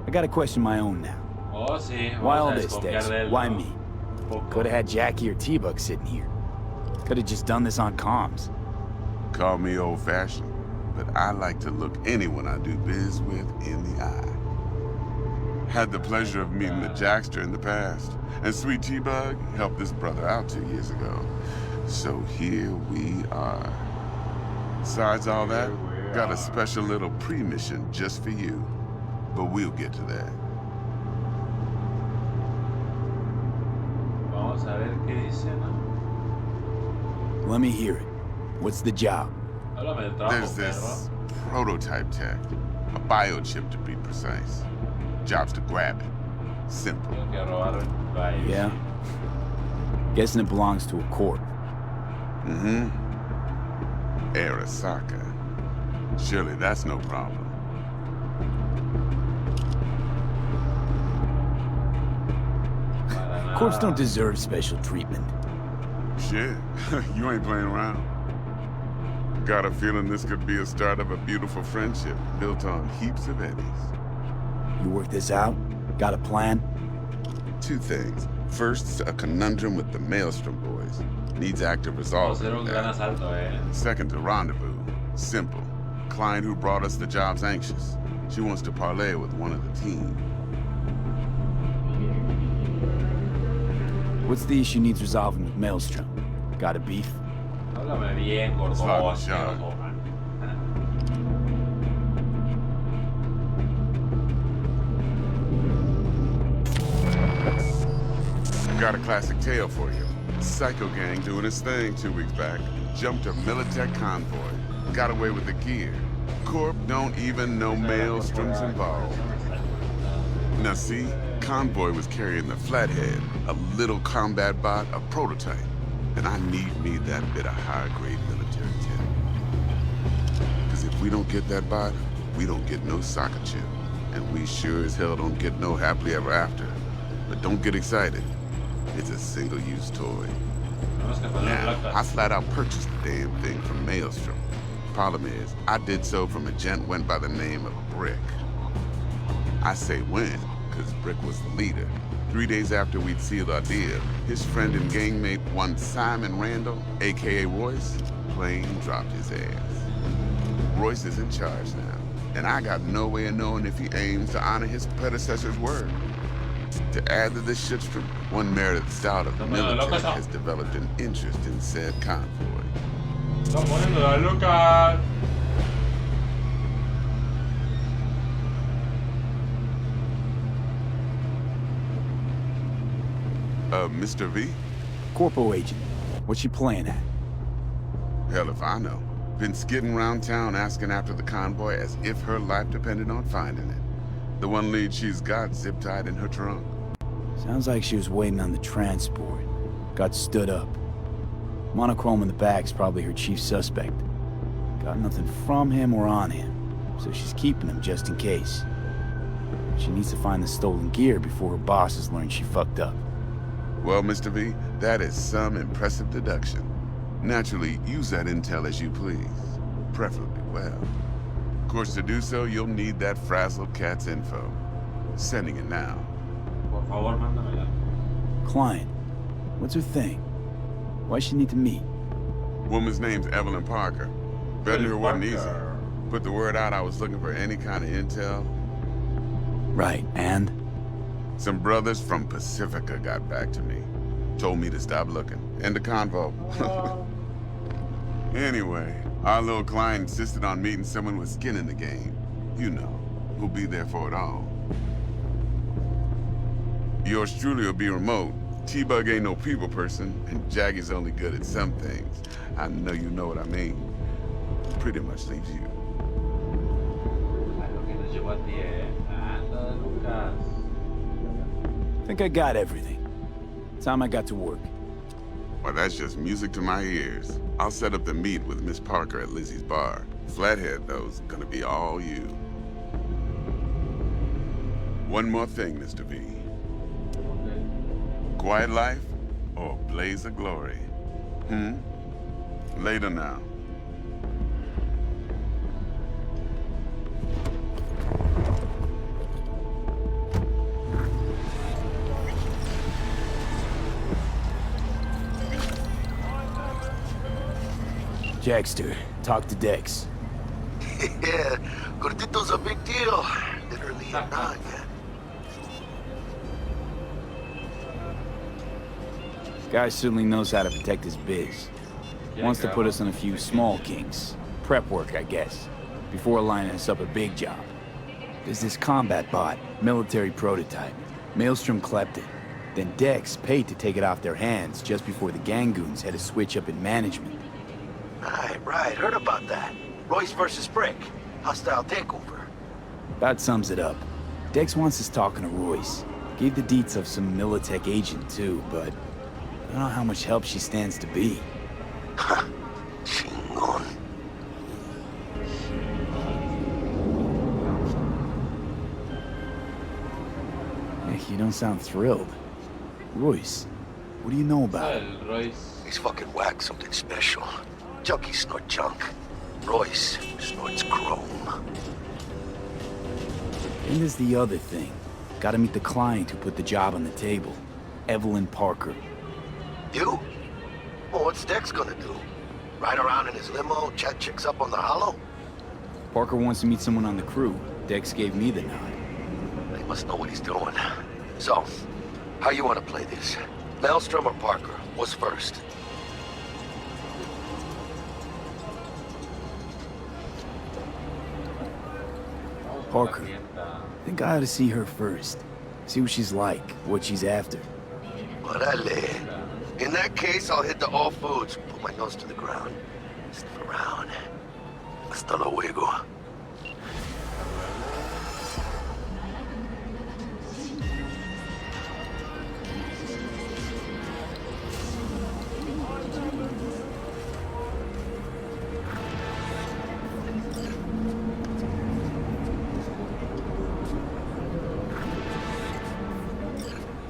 I got a question of my own now. Oh, sí. Why all this, Dex? Why me? Could have had Jackie or T-Bug sitting here. Could have just done this on comms. Call me old-fashioned, but I like to look anyone I do biz with in the eye. Had the pleasure of meeting the Jackster in the past, and Sweet T-Bug helped this brother out 2 years ago. So here we are. Besides all that, got a special little pre-mission just for you, but we'll get to that. Vamos a ver qué dice, ¿no? Let me hear it. What's the job? There's this prototype tech, a biochip to be precise. Job's to grab it. Simple. Yeah? Guessing it belongs to a corp. Mm-hmm. Arasaka. Surely that's no problem. Corps don't deserve special treatment. Shit, you ain't playing around. Got a feeling this could be a start of a beautiful friendship built on heaps of eddies. You work this out? Got a plan? 2 things. First, a conundrum with the Maelstrom boys. Needs active resolving. Second, a rendezvous. Simple. Client who brought us the job's anxious. She wants to parlay with one of the team. What's the issue needs resolving with Maelstrom? Got a beef? Háblame bien, gordo. Got a classic tale for you. Psycho gang doing his thing 2 weeks back. Jumped a Militech convoy. Got away with the gear. Corp don't even know Maelstrom's involved. Now see, convoy was carrying the Flathead, a little combat bot, a prototype. And I need me that bit of high-grade military tech. Because if we don't get that bot, we don't get no soccer chip. And we sure as hell don't get no happily ever after. But don't get excited. It's a single-use toy. Now, I flat out purchased the damn thing from Maelstrom. Problem is, I did so from a gent went by the name of Brick. I say when, because Brick was the leader. 3 days after we'd sealed our deal, his friend and gangmate, one Simon Randall, a.k.a. Royce, plain dropped his ass. Royce is in charge now, and I got no way of knowing if he aims to honor his predecessor's word. To add to this shitstrom, one merit at the start of the military has developed an interest in said convoy. Mr. V? Corpo agent. What's she playing at? Hell if I know. Been skidding around town asking after the convoy as if her life depended on finding it. The one lead she's got zip-tied in her trunk. Sounds like she was waiting on the transport. Got stood up. Monochrome in the back's probably her chief suspect. Got nothing from him or on him, so she's keeping him just in case. She needs to find the stolen gear before her bosses learn she fucked up. Well, Mr. V, that is some impressive deduction. Naturally, use that intel as you please. Preferably well. Of course, to do so, you'll need that frazzled cat's info. Sending it now. Por favor, mándamela. Client. What's her thing? Why she need to meet? Woman's name's Evelyn Parker. Betting her wasn't easy. Put the word out I was looking for any kind of intel. Right, and? Some brothers from Pacifica got back to me. Told me to stop looking. End the convo. Anyway, our little client insisted on meeting someone with skin in the game. You know, who'll be there for it all. Yours truly will be remote. T-Bug ain't no people person, and Jaggy's only good at some things. I know you know what I mean. Pretty much leaves you. I think I got everything. Time I got to work. Well, that's just music to my ears. I'll set up the meet with Miss Parker at Lizzie's bar. Flathead, though's gonna be all you. One more thing, Mr. V. Quiet life or blaze of glory? Later now. Jackster, talk to Dex. Yeah, Gordito's a big deal. Literally a nine, yeah. Guy certainly knows how to protect his biz. Wants to put us on a few small kinks. Prep work, I guess. Before lining us up a big job. There's this combat bot, military prototype. Maelstrom clept it. Then Dex paid to take it off their hands just before the Gangoons had a switch up in management. Right, heard about that. Royce versus Brick. Hostile takeover. That sums it up. Dex wants us talking to Royce. Gave the deets of some Militech agent too, but I don't know how much help she stands to be. Chingon. Heck, you don't sound thrilled. Royce, what do you know about him? He's fucking whack, something special. Junkies snort junk. Royce snorts chrome. And there's the other thing. Gotta meet the client who put the job on the table. Evelyn Parker. You? Well, what's Dex gonna do? Ride around in his limo, chat chicks up on the hollow? Parker wants to meet someone on the crew. Dex gave me the nod. He must know what he's doing. So, how you want to play this? Maelstrom or Parker? What's first? Parker. I think I ought to see her first. See what she's like, what she's after. Orale. In that case, I'll hit the all foods. Put my nose to the ground. Sniff around. Hasta luego.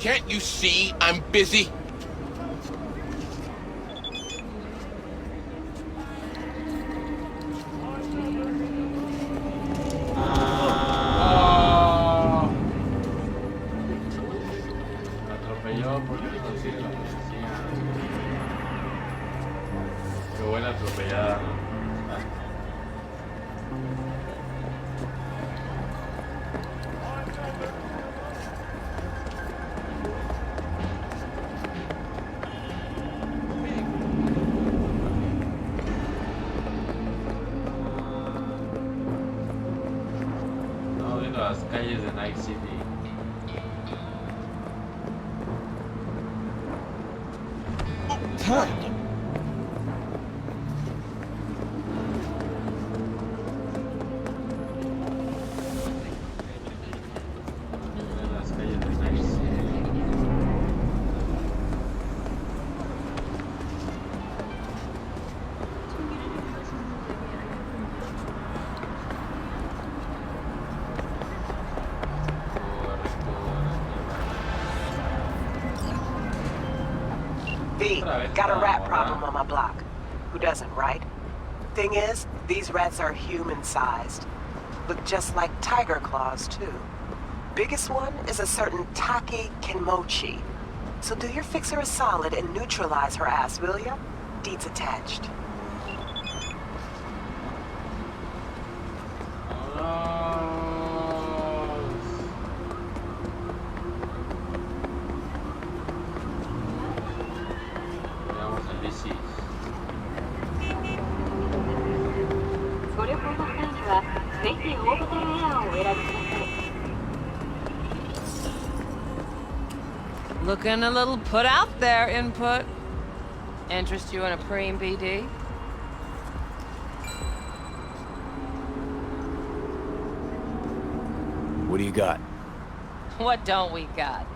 Can't you see I'm busy? Atropelló porque no consigue la policía. Qué buena atropellada, ¿no? Las calles de Night City. Las calles de Night City. Got a rat problem on my block. Who doesn't, right? Thing is, these rats are human-sized. Look just like tiger claws, too. Biggest one is a certain Taki Kenmochi. So do your fixer a solid and neutralize her ass, will ya? Deeds attached. Looking a little put out there, input. Interest you in a preem BD? What do you got? What don't we got?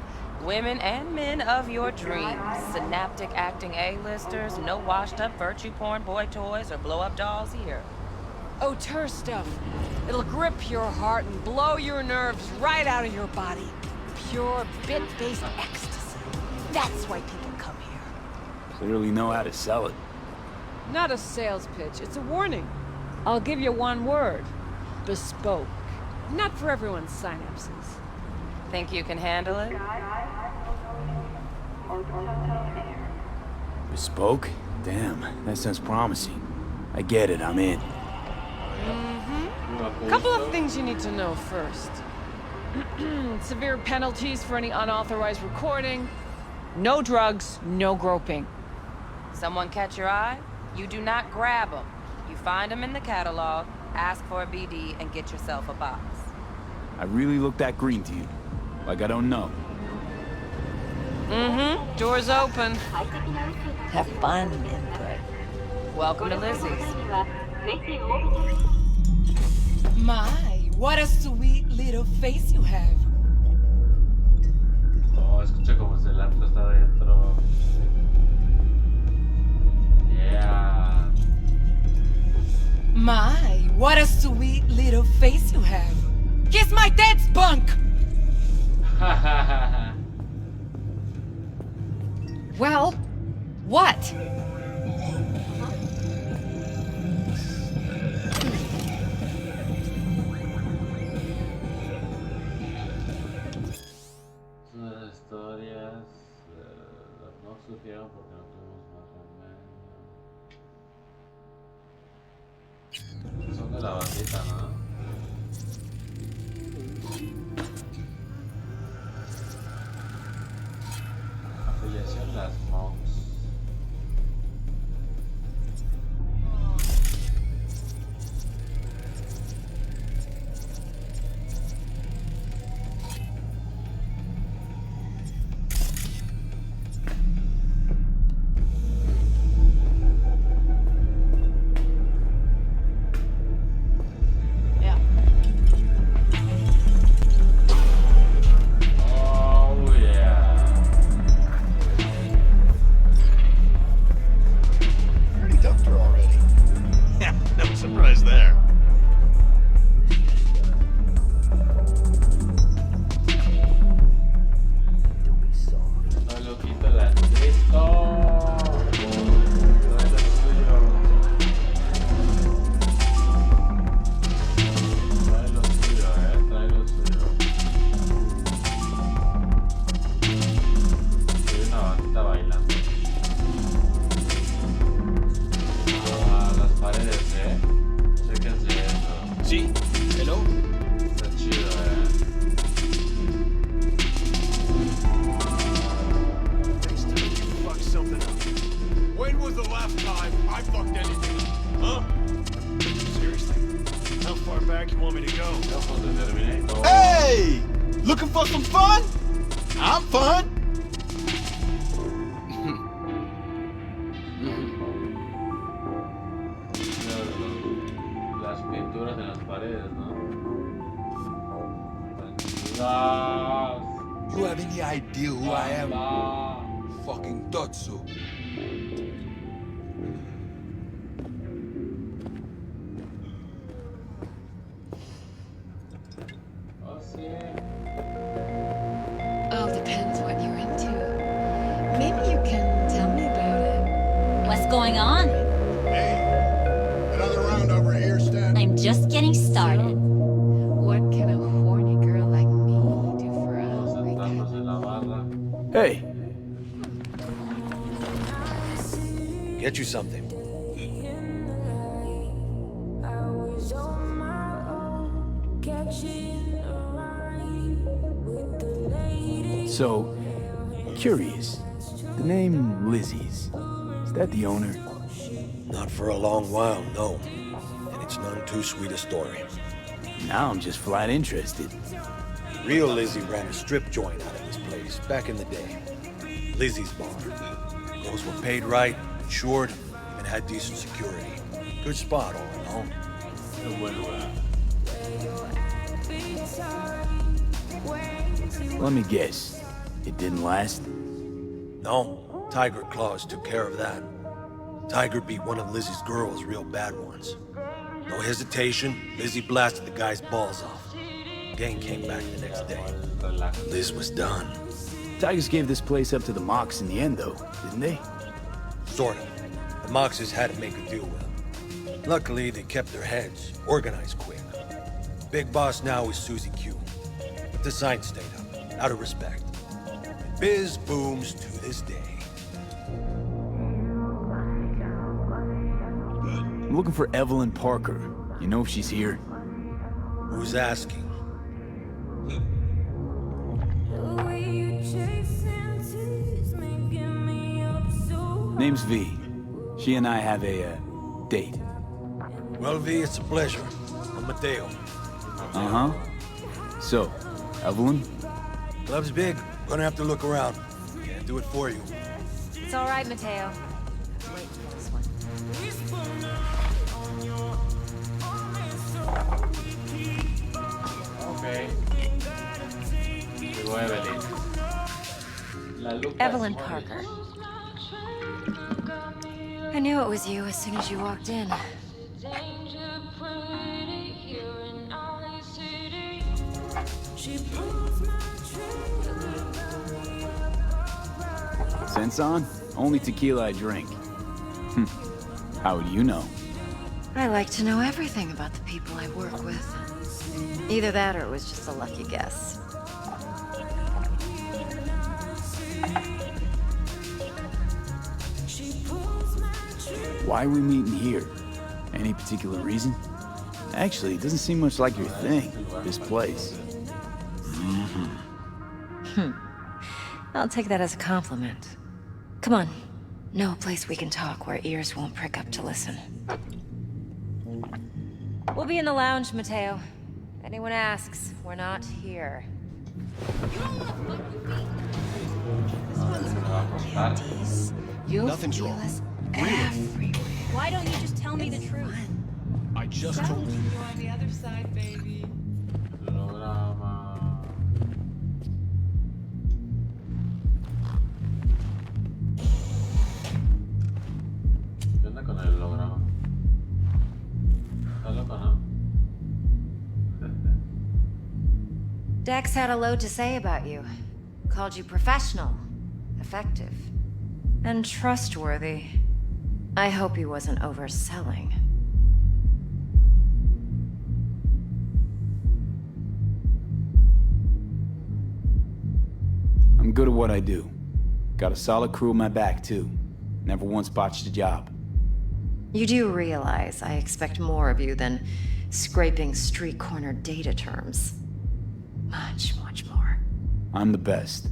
Women and men of your dreams. Synaptic acting A-listers, no washed-up virtue porn boy toys or blow-up dolls here. Auteur stuff. It'll grip your heart and blow your nerves right out of your body. Pure bit-based ecstasy. That's why people come here. Clearly know how to sell it. Not a sales pitch, it's a warning. I'll give you one word. Bespoke. Not for everyone's synapses. Think you can handle it? Bespoke? Damn, that sounds promising. I get it, I'm in. Couple of things you need to know first. Severe penalties for any unauthorized recording. No drugs, no groping. Someone catch your eye? You do not grab them. You find them in the catalog, ask for a BD, and get yourself a box. I really look that green to you. Like I don't know. Door's open. Have fun, input. Welcome to Lizzie's. My, what a sweet little face you have. Oh, escucha como si el antro está adentro. Yeah. My, what a sweet little face you have. Kiss my dead spunk! Well, what? Las historias no surgieron porque no tuvimos más remedio. Son de la bandita, ¿no? Afiliación las monks. Hey! Looking for some fun? I'm fun. Las pinturas en las paredes, ¿no? You have any idea who I am? Fucking Totsu. All depends what you're into. Maybe you can tell me about it. What's going on? Hey, another round over here, Stan. I'm just getting started. What can a horny girl like me do for a weekend? Hey. Get you something. So, curious. The name Lizzie's. Is that the owner? Not for a long while, no. And it's none too sweet a story. Now I'm just flat interested. Real Lizzie ran a strip joint out of this place back in the day. Lizzie's bar. Girls were paid right, insured, and had decent security. Good spot, all in all. Let me guess. It didn't last? No, Tiger Claws took care of that. Tiger beat one of Lizzie's girls real bad once. No hesitation, Lizzie blasted the guy's balls off. Gang came back the next day. Liz was done. Tigers gave this place up to the Mox in the end, though, didn't they? Sort of. The Moxes had to make a deal with them. Luckily, they kept their heads, organized quick. Big boss now is Susie Q. But the sign stayed up, out of respect. And biz booms to this day. I'm looking for Evelyn Parker. You know if she's here? Who's asking? Name's V. She and I have a, date. Well, V, it's a pleasure. I'm Mateo. Uh-huh. So, Evelyn? Club's big. Gonna have to look around. Can't do it for you. It's all right, Mateo. Wait for this one. Okay. Llegó Evelyn. Evelyn Parker. I knew it was you as soon as you walked in. Sense on? Only tequila I drink. How do you know? I like to know everything about the people I work with. Either that or it was just a lucky guess. Why are we meeting here? Any particular reason? Actually, it doesn't seem much like your thing, this place. I'll take that as a compliment. Come on. Know a place we can talk where ears won't prick up to listen. We'll be in the lounge, Mateo. If anyone asks, we're not here. Nothing's wrong. Really? Why don't you just tell me the truth? I just told you. You're on the other side, baby. ¿Qué onda con el holograma? ¿Está loco, no? Dex had a load to say about you. Called you professional, effective, and trustworthy. I hope he wasn't overselling. I'm good at what I do. Got a solid crew at my back, too. Never once botched a job. You do realize I expect more of you than scraping street corner data terms. Much, much more. I'm the best,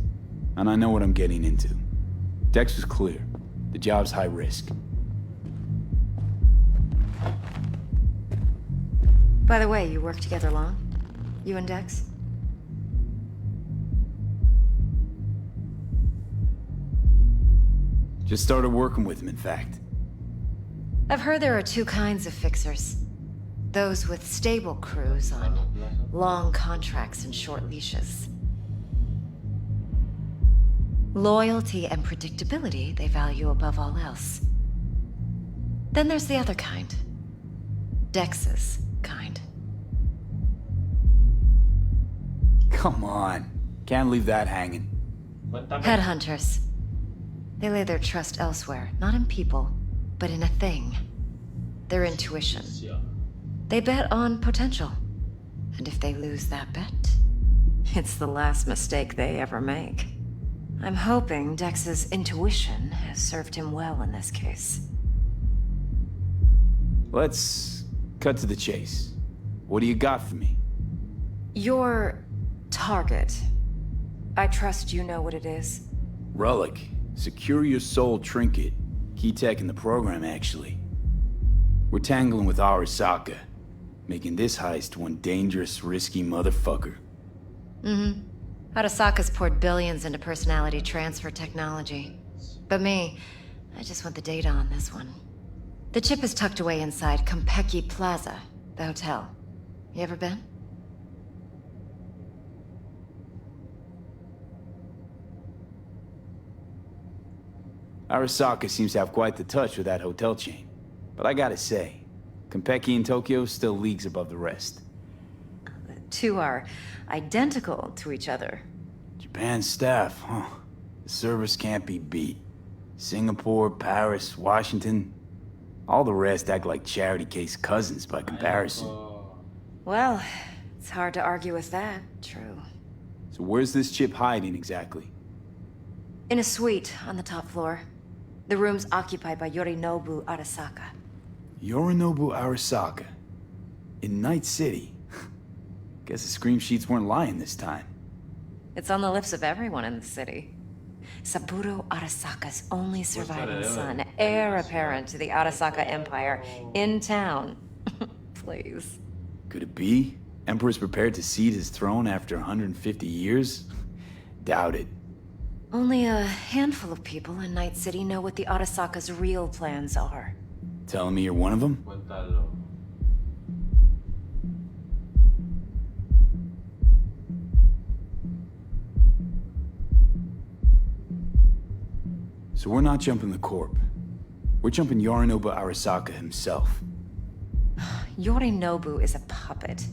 and I know what I'm getting into. Dex was clear. The job's high risk. By the way, you work together long? You and Dex? Just started working with him, in fact. I've heard there are two kinds of fixers. Those with stable crews on long contracts and short leashes. Loyalty and predictability they value above all else. Then there's the other kind. Dex's kind. Come on. Can't leave that hanging. Headhunters. They lay their trust elsewhere, not in people, but in a thing. Their intuition. They bet on potential. And if they lose that bet, it's the last mistake they ever make. I'm hoping Dex's intuition has served him well in this case. Let's cut to the chase. What do you got for me? Your target. I trust you know what it is. Relic. Secure your soul trinket. Key tech in the program, actually. We're tangling with Arasaka. making this heist one dangerous, risky motherfucker. Mm-hmm. Arasaka's poured billions into personality transfer technology. But me, I just want the data on this one. The chip is tucked away inside Konpeki Plaza, the hotel. You ever been? Arasaka seems to have quite the touch with that hotel chain. But I gotta say, Konpeki in Tokyo still leagues above the rest. The two are identical to each other. Japan's staff, huh? The service can't be beat. Singapore, Paris, Washington. All the rest act like charity case cousins by comparison. Well, it's hard to argue with that. True. So where's this chip hiding exactly? In a suite on the top floor. The room's occupied by Yorinobu Arasaka. Yorinobu Arasaka? In Night City? Guess the scream sheets weren't lying this time. It's on the lips of everyone in the city. Saburo Arasaka's only surviving son, heir apparent to the Arasaka Empire, in town. Please. Could it be? Emperor's prepared to cede his throne after 150 years? Doubt it. Only a handful of people in Night City know what the Arasaka's real plans are. Telling me you're one of them? So we're not jumping the Corp. We're jumping Yorinobu Arasaka himself. Yorinobu is a puppet.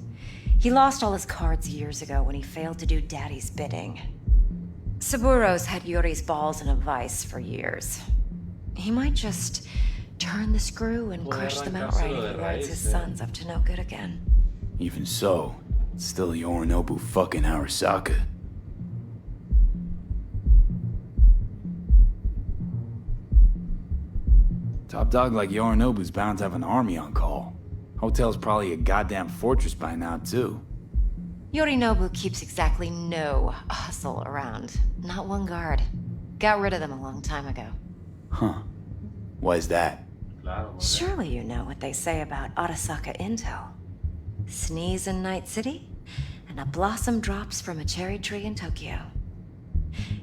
He lost all his cards years ago when he failed to do Daddy's bidding. Saburo's had Yuri's balls in a vice for years. He might just turn the screw and crush them outright if he rides his sons up to no good again. Even so, it's still Yorinobu fucking Arasaka. Top dog like Yorinobu's bound to have an army on call. Hotel's probably a goddamn fortress by now, too. Yorinobu keeps exactly no hustle around. Not one guard. Got rid of them a long time ago. Huh. Why's that? Surely you know what they say about Arasaka intel. Sneeze in Night City, and a blossom drops from a cherry tree in Tokyo.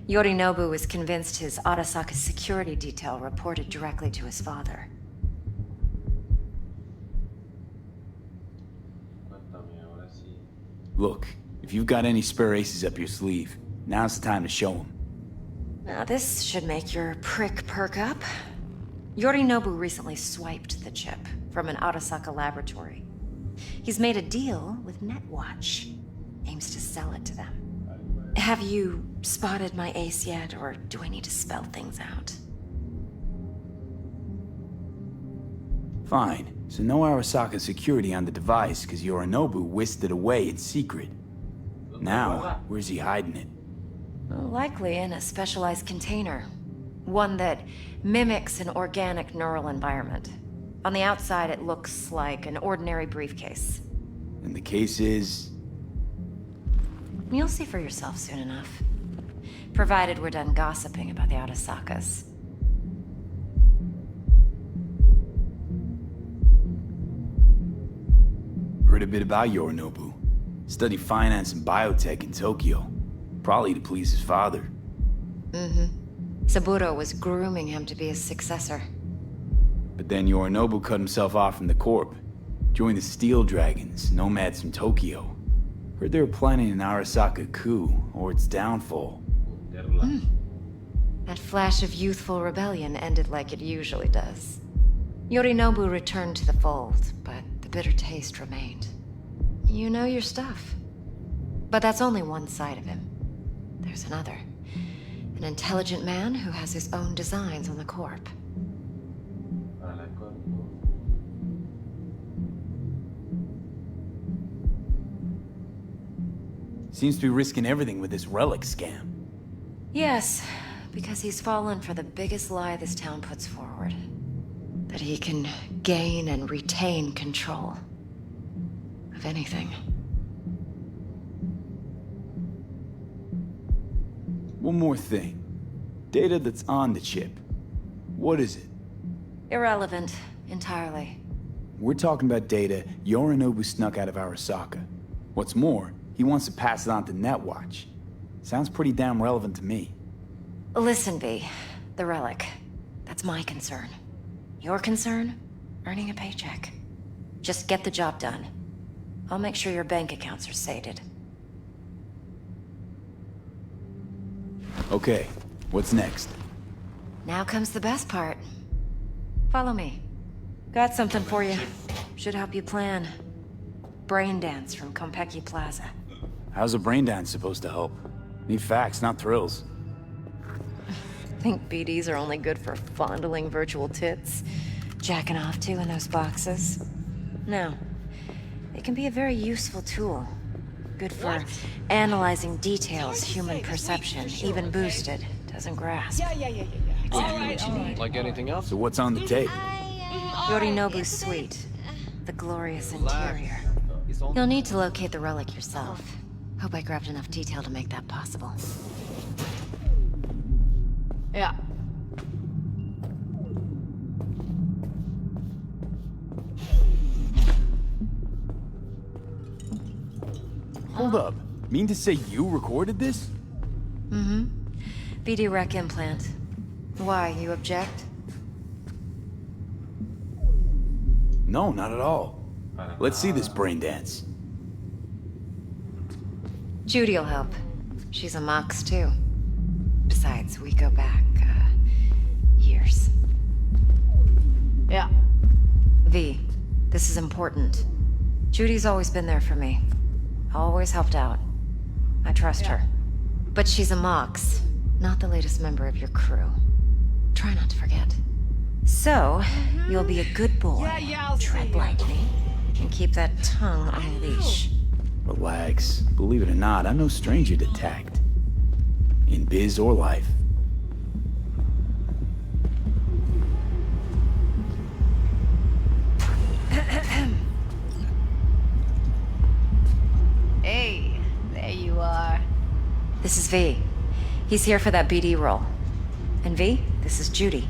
Yorinobu was convinced his Arasaka security detail reported directly to his father. Look, if you've got any spare aces up your sleeve, now's the time to show them. Now this should make your prick perk up. Yorinobu recently swiped the chip from an Arasaka laboratory. He's made a deal with Netwatch. Aims to sell it to them. Have you spotted my ace yet, or do I need to spell things out? Fine. So no Arasaka security on the device, because Yorinobu whisked it away in secret. Now, where's he hiding it? Likely in a specialized container. One that mimics an organic neural environment. On the outside, it looks like an ordinary briefcase. And the case is? You'll see for yourself soon enough. Provided we're done gossiping about the Arasakas. Heard a bit about Yorinobu. Studied finance and biotech in Tokyo. Probably to please his father. Mm-hmm. Saburo was grooming him to be his successor. But then Yorinobu cut himself off from the Corp. Joined the Steel Dragons, nomads from Tokyo. Heard they were planning an Arasaka coup, or its downfall. That flash of youthful rebellion ended like it usually does. Yorinobu returned to the fold, but the bitter taste remained. You know your stuff. But that's only one side of him. There's another. An intelligent man who has his own designs on the Corp. Seems to be risking everything with this relic scam. Yes, because he's fallen for the biggest lie this town puts forward. That he can gain and retain control of anything. One more thing. Data that's on the chip. What is it? Irrelevant, entirely. we're talking about data Yorinobu snuck out of Arasaka. What's more, he wants to pass it on to Netwatch. Sounds pretty damn relevant to me. Listen, V. The relic. That's my concern. Your concern? Earning a paycheck. Just get the job done. I'll make sure your bank accounts are sated. Okay, what's next? Now comes the best part. Follow me. Got something for you. Should help you plan. Brain dance from Konpeki Plaza. How's a brain dance supposed to help? Need facts, not thrills. Think BDs are only good for fondling virtual tits? Jacking off to in those boxes? No. They can be a very useful tool. Good for analyzing details human perception, even boosted, doesn't grasp. Yeah. Exactly what you need. Like anything else? So what's on the tape? Yorinobu's suite. The glorious interior. You'll need to locate the relic yourself. Hope I grabbed enough detail to make that possible. Yeah. Hold up. Mean to say you recorded this? Mm-hmm. BD rec implant. Why, you object? No, not at all. Let's see this brain dance. Judy'll help. She's a Mox, too. Besides, we go back, years. Yeah. V, this is important. Judy's always been there for me. Always helped out. I trust her. But she's a Mox, not the latest member of your crew. Try not to forget. So, you'll be a good boy. Tread lightly, and keep that tongue on a leash. Relax. Believe it or not, I'm no stranger to tact. In biz or life. Hey, there you are. This is V. He's here for that BD role. And V, this is Judy.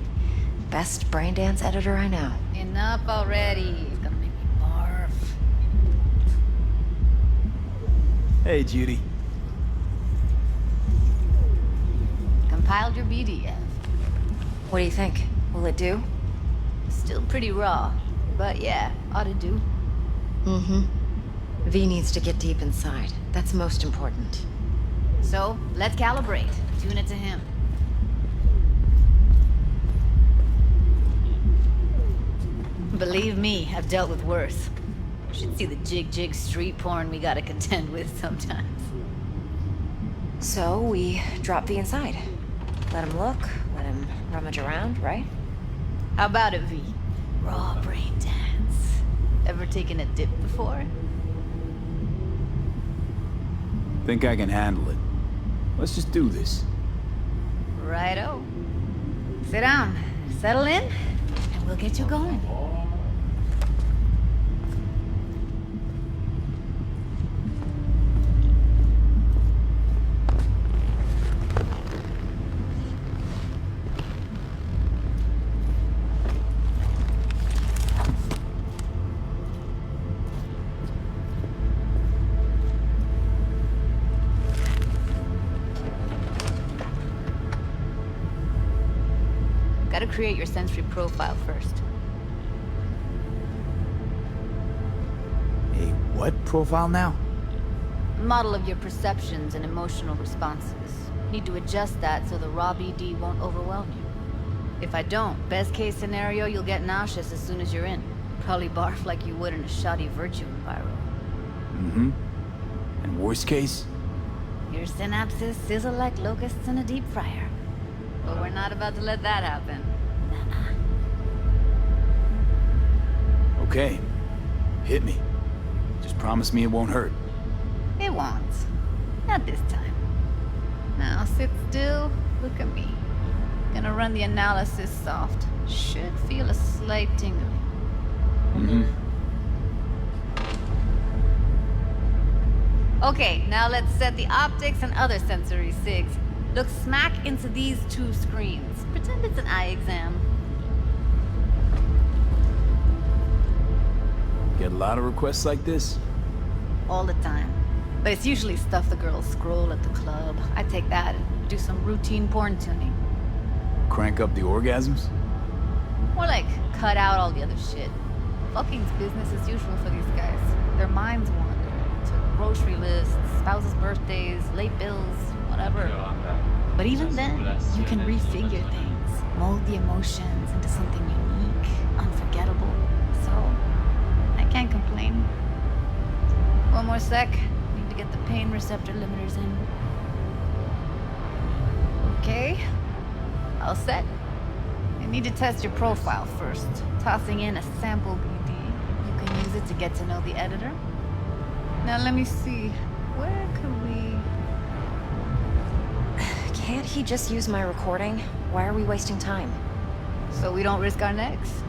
Best brain dance editor I know. Enough already. It's gonna make me barf. Hey, Judy. Compiled your BDF. What do you think? Will it do? Still pretty raw, but yeah, ought to do. Mm-hmm. V needs to get deep inside. That's most important. So, let's calibrate. Tune it to him. Believe me, I've dealt with worse. You should see the jig street porn we gotta contend with sometimes. So, we drop V inside. Let him look, let him rummage around, right? How about it, V? Raw brain dance. Ever taken a dip before? Think I can handle it. Let's just do this. Righto. Sit down, settle in, and we'll get you going. Gotta create your sensory profile first. A what profile now? A model of your perceptions and emotional responses. Need to adjust that so the raw BD won't overwhelm you. If I don't, best case scenario, you'll get nauseous as soon as you're in. Probably barf like you would in a shoddy virtue enviro. Mm-hmm. And worst case? Your synapses sizzle like locusts in a deep fryer. But we're not about to let that happen. Okay. Hit me. Just promise me it won't hurt. It won't. Not this time. Now sit still, look at me. Gonna run the analysis soft. Should feel a slight tingling. Mm-hmm. Okay, now let's set the optics and other sensory sigs. Look smack into these two screens. Pretend it's an eye exam. Get a lot of requests like this? All the time. But it's usually stuff the girls scroll at the club. I take that and do some routine porn tuning. Crank up the orgasms? More like cut out all the other shit. Fucking's business as usual for these guys. Their minds wander to grocery lists, spouses' birthdays, late bills, whatever. But even then, you can refigure things, mold the emotions into something unique, unforgettable. So, I can't complain. One more sec. Need to get the pain receptor limiters in. Okay. All set. I need to test your profile first. Tossing in a sample BD. You can use it to get to know the editor. Now let me see. Where could we... Can't he just use my recording? Why are we wasting time? So we don't risk our necks.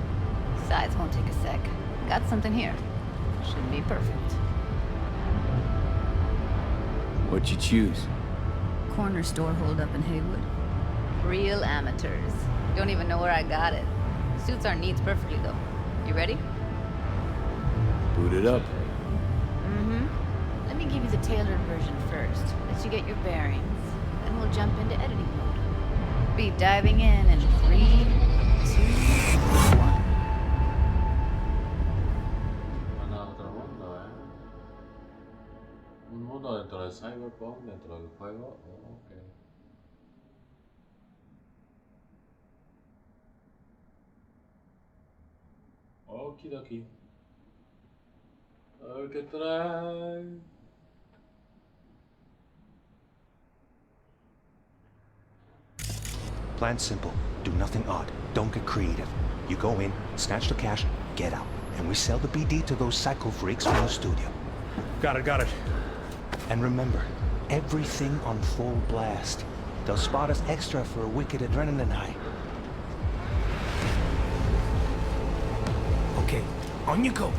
Besides, won't take a sec. Got something here. Should be perfect. What'd you choose? Corner store holdup in Haywood. Real amateurs. Don't even know where I got it. Suits our needs perfectly, though. You ready? Boot it up. Mm-hmm. Let me give you the tailored version first. Let you get your bearings. Then we'll jump into editing mode. Be diving in 3, 2, 1. Un mundo dentro de Cyberpunk, dentro del juego. Oh, ok. Okidoki. A ver qué trae. Plan simple. Do nothing odd. Don't get creative. You go in, snatch the cash, get out. And we sell the BD to those psycho freaks from the studio. Got it. And remember, everything on full blast. They'll spot us extra for a wicked adrenaline high. Okay, on you go.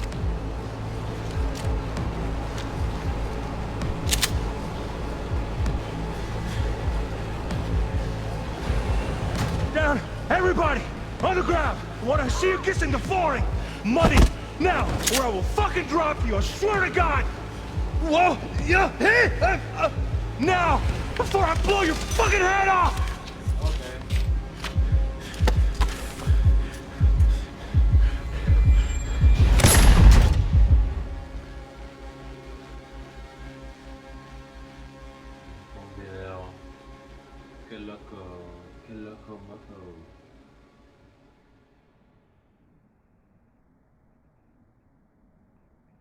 Down, everybody, on the ground. I want to see you kissing the flooring. Money, now, or I will fucking drop you, I swear to God. Whoa, yeah, hey, now, before I blow your fucking head off. Qué loco, moco.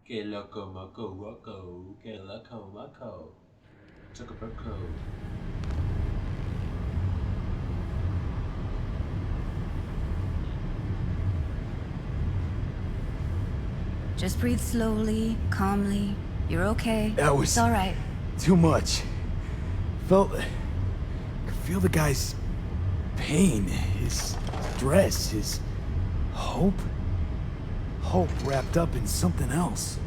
Qué loco, moco, woko. Qué loco, moco. Chocoperco. Just breathe slowly, calmly. You're okay. That was... It's all right. Too much. Could feel the guy's pain, his stress, his hope. Hope wrapped up in something else.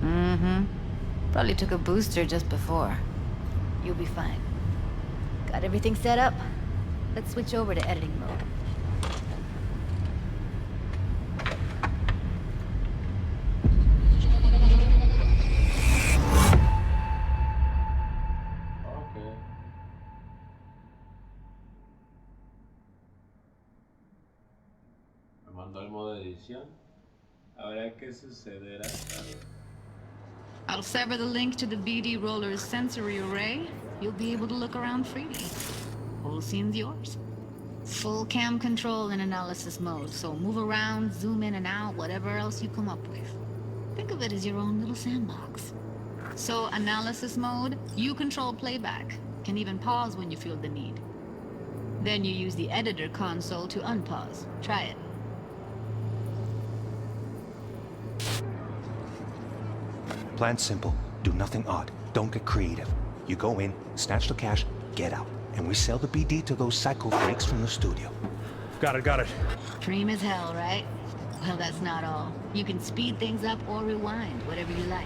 Mm-hmm. Probably took a booster just before. You'll be fine. Got everything set up? Let's switch over to editing mode. Al modo edición. Habrá que sucederá. I'll sever the link to the BD Roller's sensory array. You'll be able to look around freely. Whole scene's yours. Full cam control in analysis mode, so move around, zoom in and out, whatever else you come up with. Think of it as your own little sandbox. So analysis mode, you control playback. Can even pause when you feel the need. Then you use the editor console to unpause. Try it. Plan simple. Do nothing odd. Don't get creative. You go in, snatch the cash, get out. And we sell the BD to those psycho freaks from the studio. Got it. Dream as hell, right? Well, that's not all. You can speed things up or rewind, whatever you like.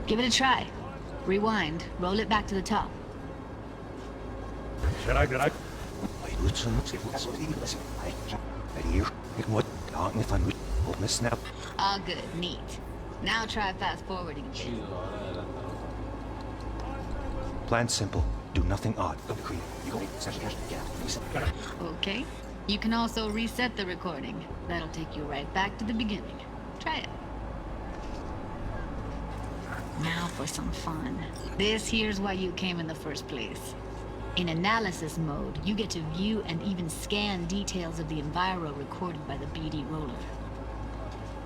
Give it a try. Rewind. Roll it back to the top. Should I? We'll miss now. All good, neat. Now try fast forwarding a bit. Plan simple. Do nothing odd. Don't be creative. You go in, snatch the cash, get out. Reset. Okay. You can also reset the recording. That'll take you right back to the beginning. Try it. Now for some fun. This here's why you came in the first place. In analysis mode, you get to view and even scan details of the enviro recorded by the BD roller.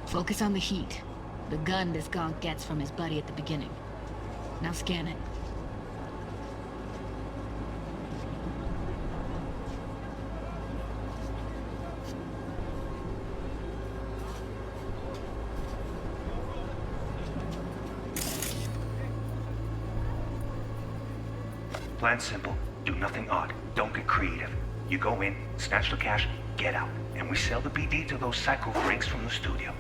Focus on the heat, the gun this gonk gets from his buddy at the beginning. Now scan it. Plan simple. Do nothing odd. Don't get creative. You go in, snatch the cash, get out. And we sell the BD to those psycho freaks from the studio.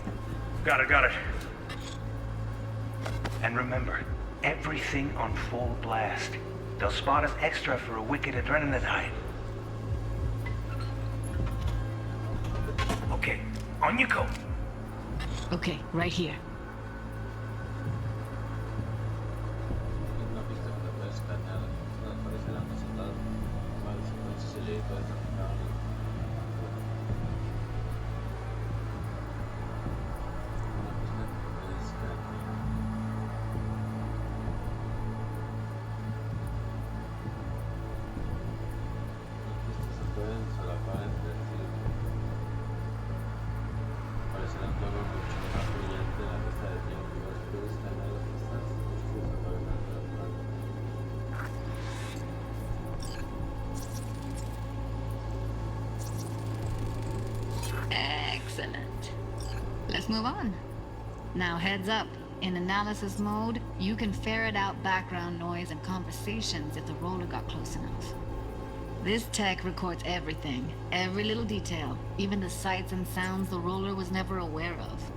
Got it. And remember, everything on full blast. They'll spot us extra for a wicked adrenaline high. Okay, on you go. Okay, right here. Excellent. Let's move on. Now heads up. In analysis mode, you can ferret out background noise and conversations if the roller got close enough. This tech records everything, every little detail, even the sights and sounds the roller was never aware of.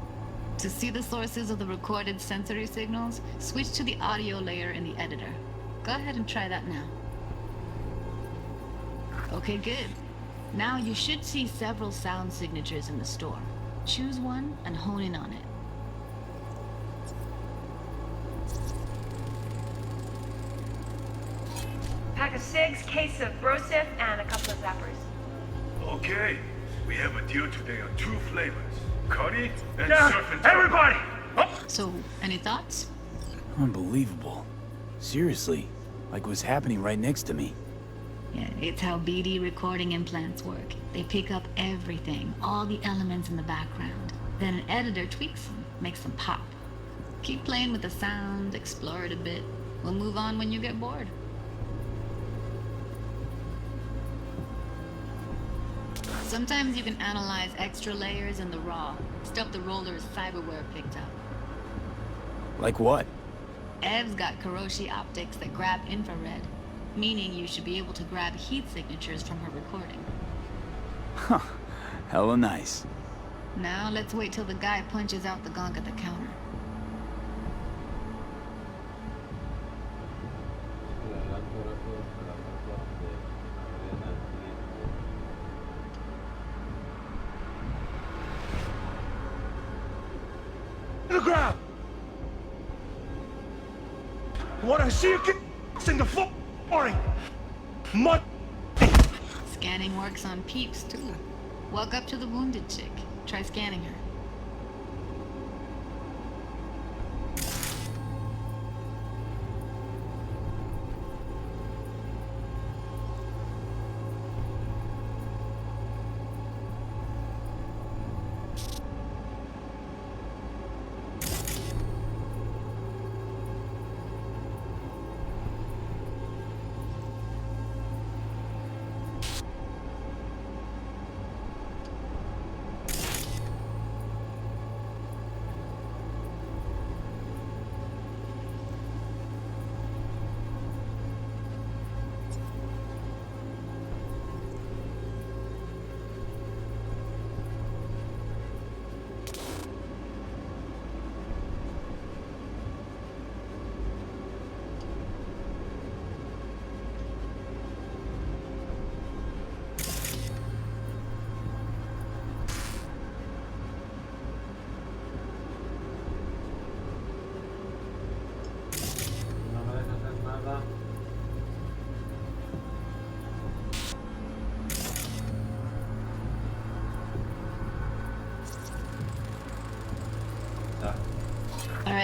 To see the sources of the recorded sensory signals, switch to the audio layer in the editor. Go ahead and try that now. Okay, good. Now you should see several sound signatures in the store. Choose one and hone in on it. Pack of cigs, case of brosif, and a couple of zappers. Okay, we have a deal today on 2 flavors. Curry and Down, surf and everybody! So, any thoughts? Unbelievable. Seriously, like what's happening right next to me. Yeah, it's how BD recording implants work. They pick up everything, all the elements in the background. Then an editor tweaks them, makes them pop. Keep playing with the sound, explore it a bit. We'll move on when you get bored. Sometimes you can analyze extra layers in the raw, stuff the roller's cyberware picked up. Like what? Ev's got Kiroshi optics that grab infrared, meaning you should be able to grab heat signatures from her recording. Huh. Hella nice. Now let's wait till the guy punches out the gonk at the counter. To the ground! What I see you get in the flooring! Mud! Scanning works on peeps, too. Walk up to the wounded chick. Try scanning her.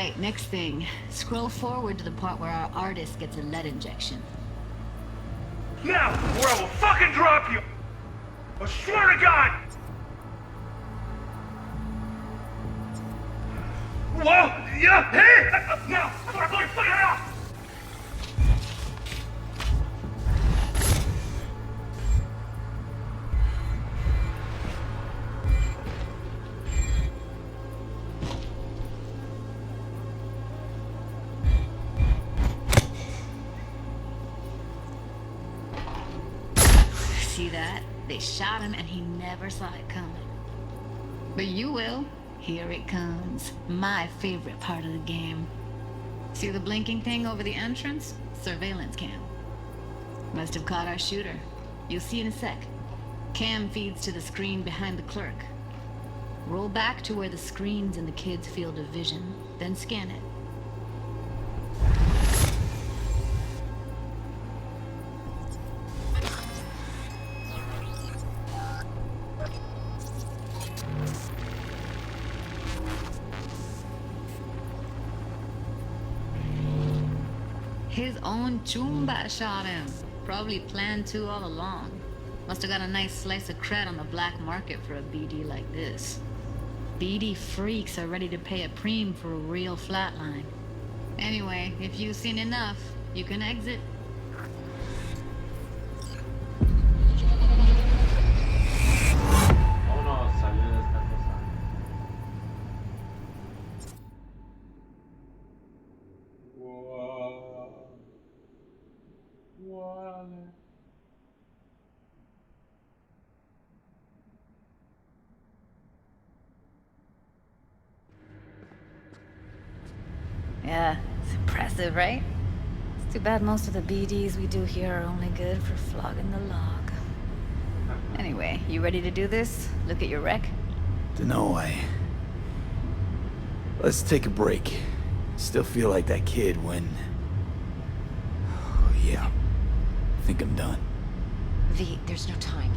Alright, next thing. Scroll forward to the part where our artist gets a lead injection. Now, or I will fucking drop you! I swear to God! Whoa! Yeah! Hey! Now! I'm going to fucking it off! See that? They shot him and he never saw it coming. But you will. Here it comes. My favorite part of the game. See the blinking thing over the entrance? Surveillance cam. Must have caught our shooter. You'll see in a sec. Cam feeds to the screen behind the clerk. Roll back to where the screen's in the kid's field of vision, then scan it. His own Chumba shot him. Probably planned to all along. Must have got a nice slice of cred on the black market for a BD like this. BD freaks are ready to pay a preem for a real flatline. Anyway, if you've seen enough, you can exit. Yeah, it's impressive, right? It's too bad most of the BDs we do here are only good for flogging the log. Anyway, you ready to do this? Look at your rec? Dunno, Let's take a break. Still feel like that kid when... Oh, yeah. I think I'm done. V, there's no time.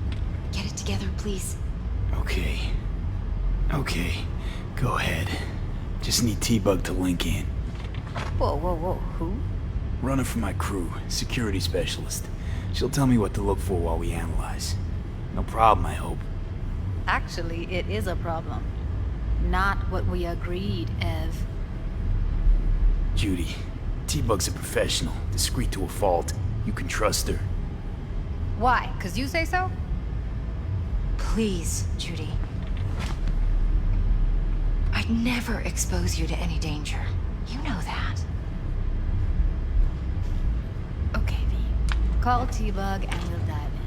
Get it together, please. Okay. Okay. Go ahead. Just need T-Bug to link in. Whoa, whoa, whoa, who? Running for my crew, security specialist. She'll tell me what to look for while we analyze. No problem, I hope. Actually, it is a problem. Not what we agreed, Ev. Judy, T-Bug's a professional, discreet to a fault. You can trust her. Why? 'Cause you say so? Please, Judy. I'd never expose you to any danger. You know that. Okay, V. Call T-Bug and we'll dive in.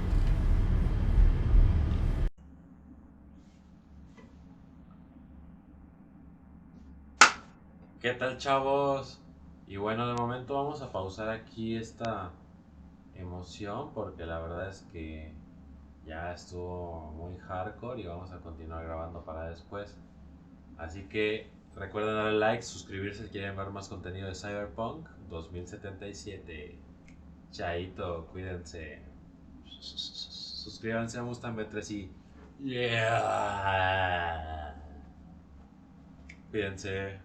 ¿Qué tal, chavos? Y bueno, de momento vamos a pausar aquí esta emoción porque la verdad es que ya estuvo muy hardcore y vamos a continuar grabando para después. Así que recuerden darle like, suscribirse si quieren ver más contenido de Cyberpunk 2077. Chaito, cuídense. Suscríbanse a Mustang B3 y... Yeah. Cuídense.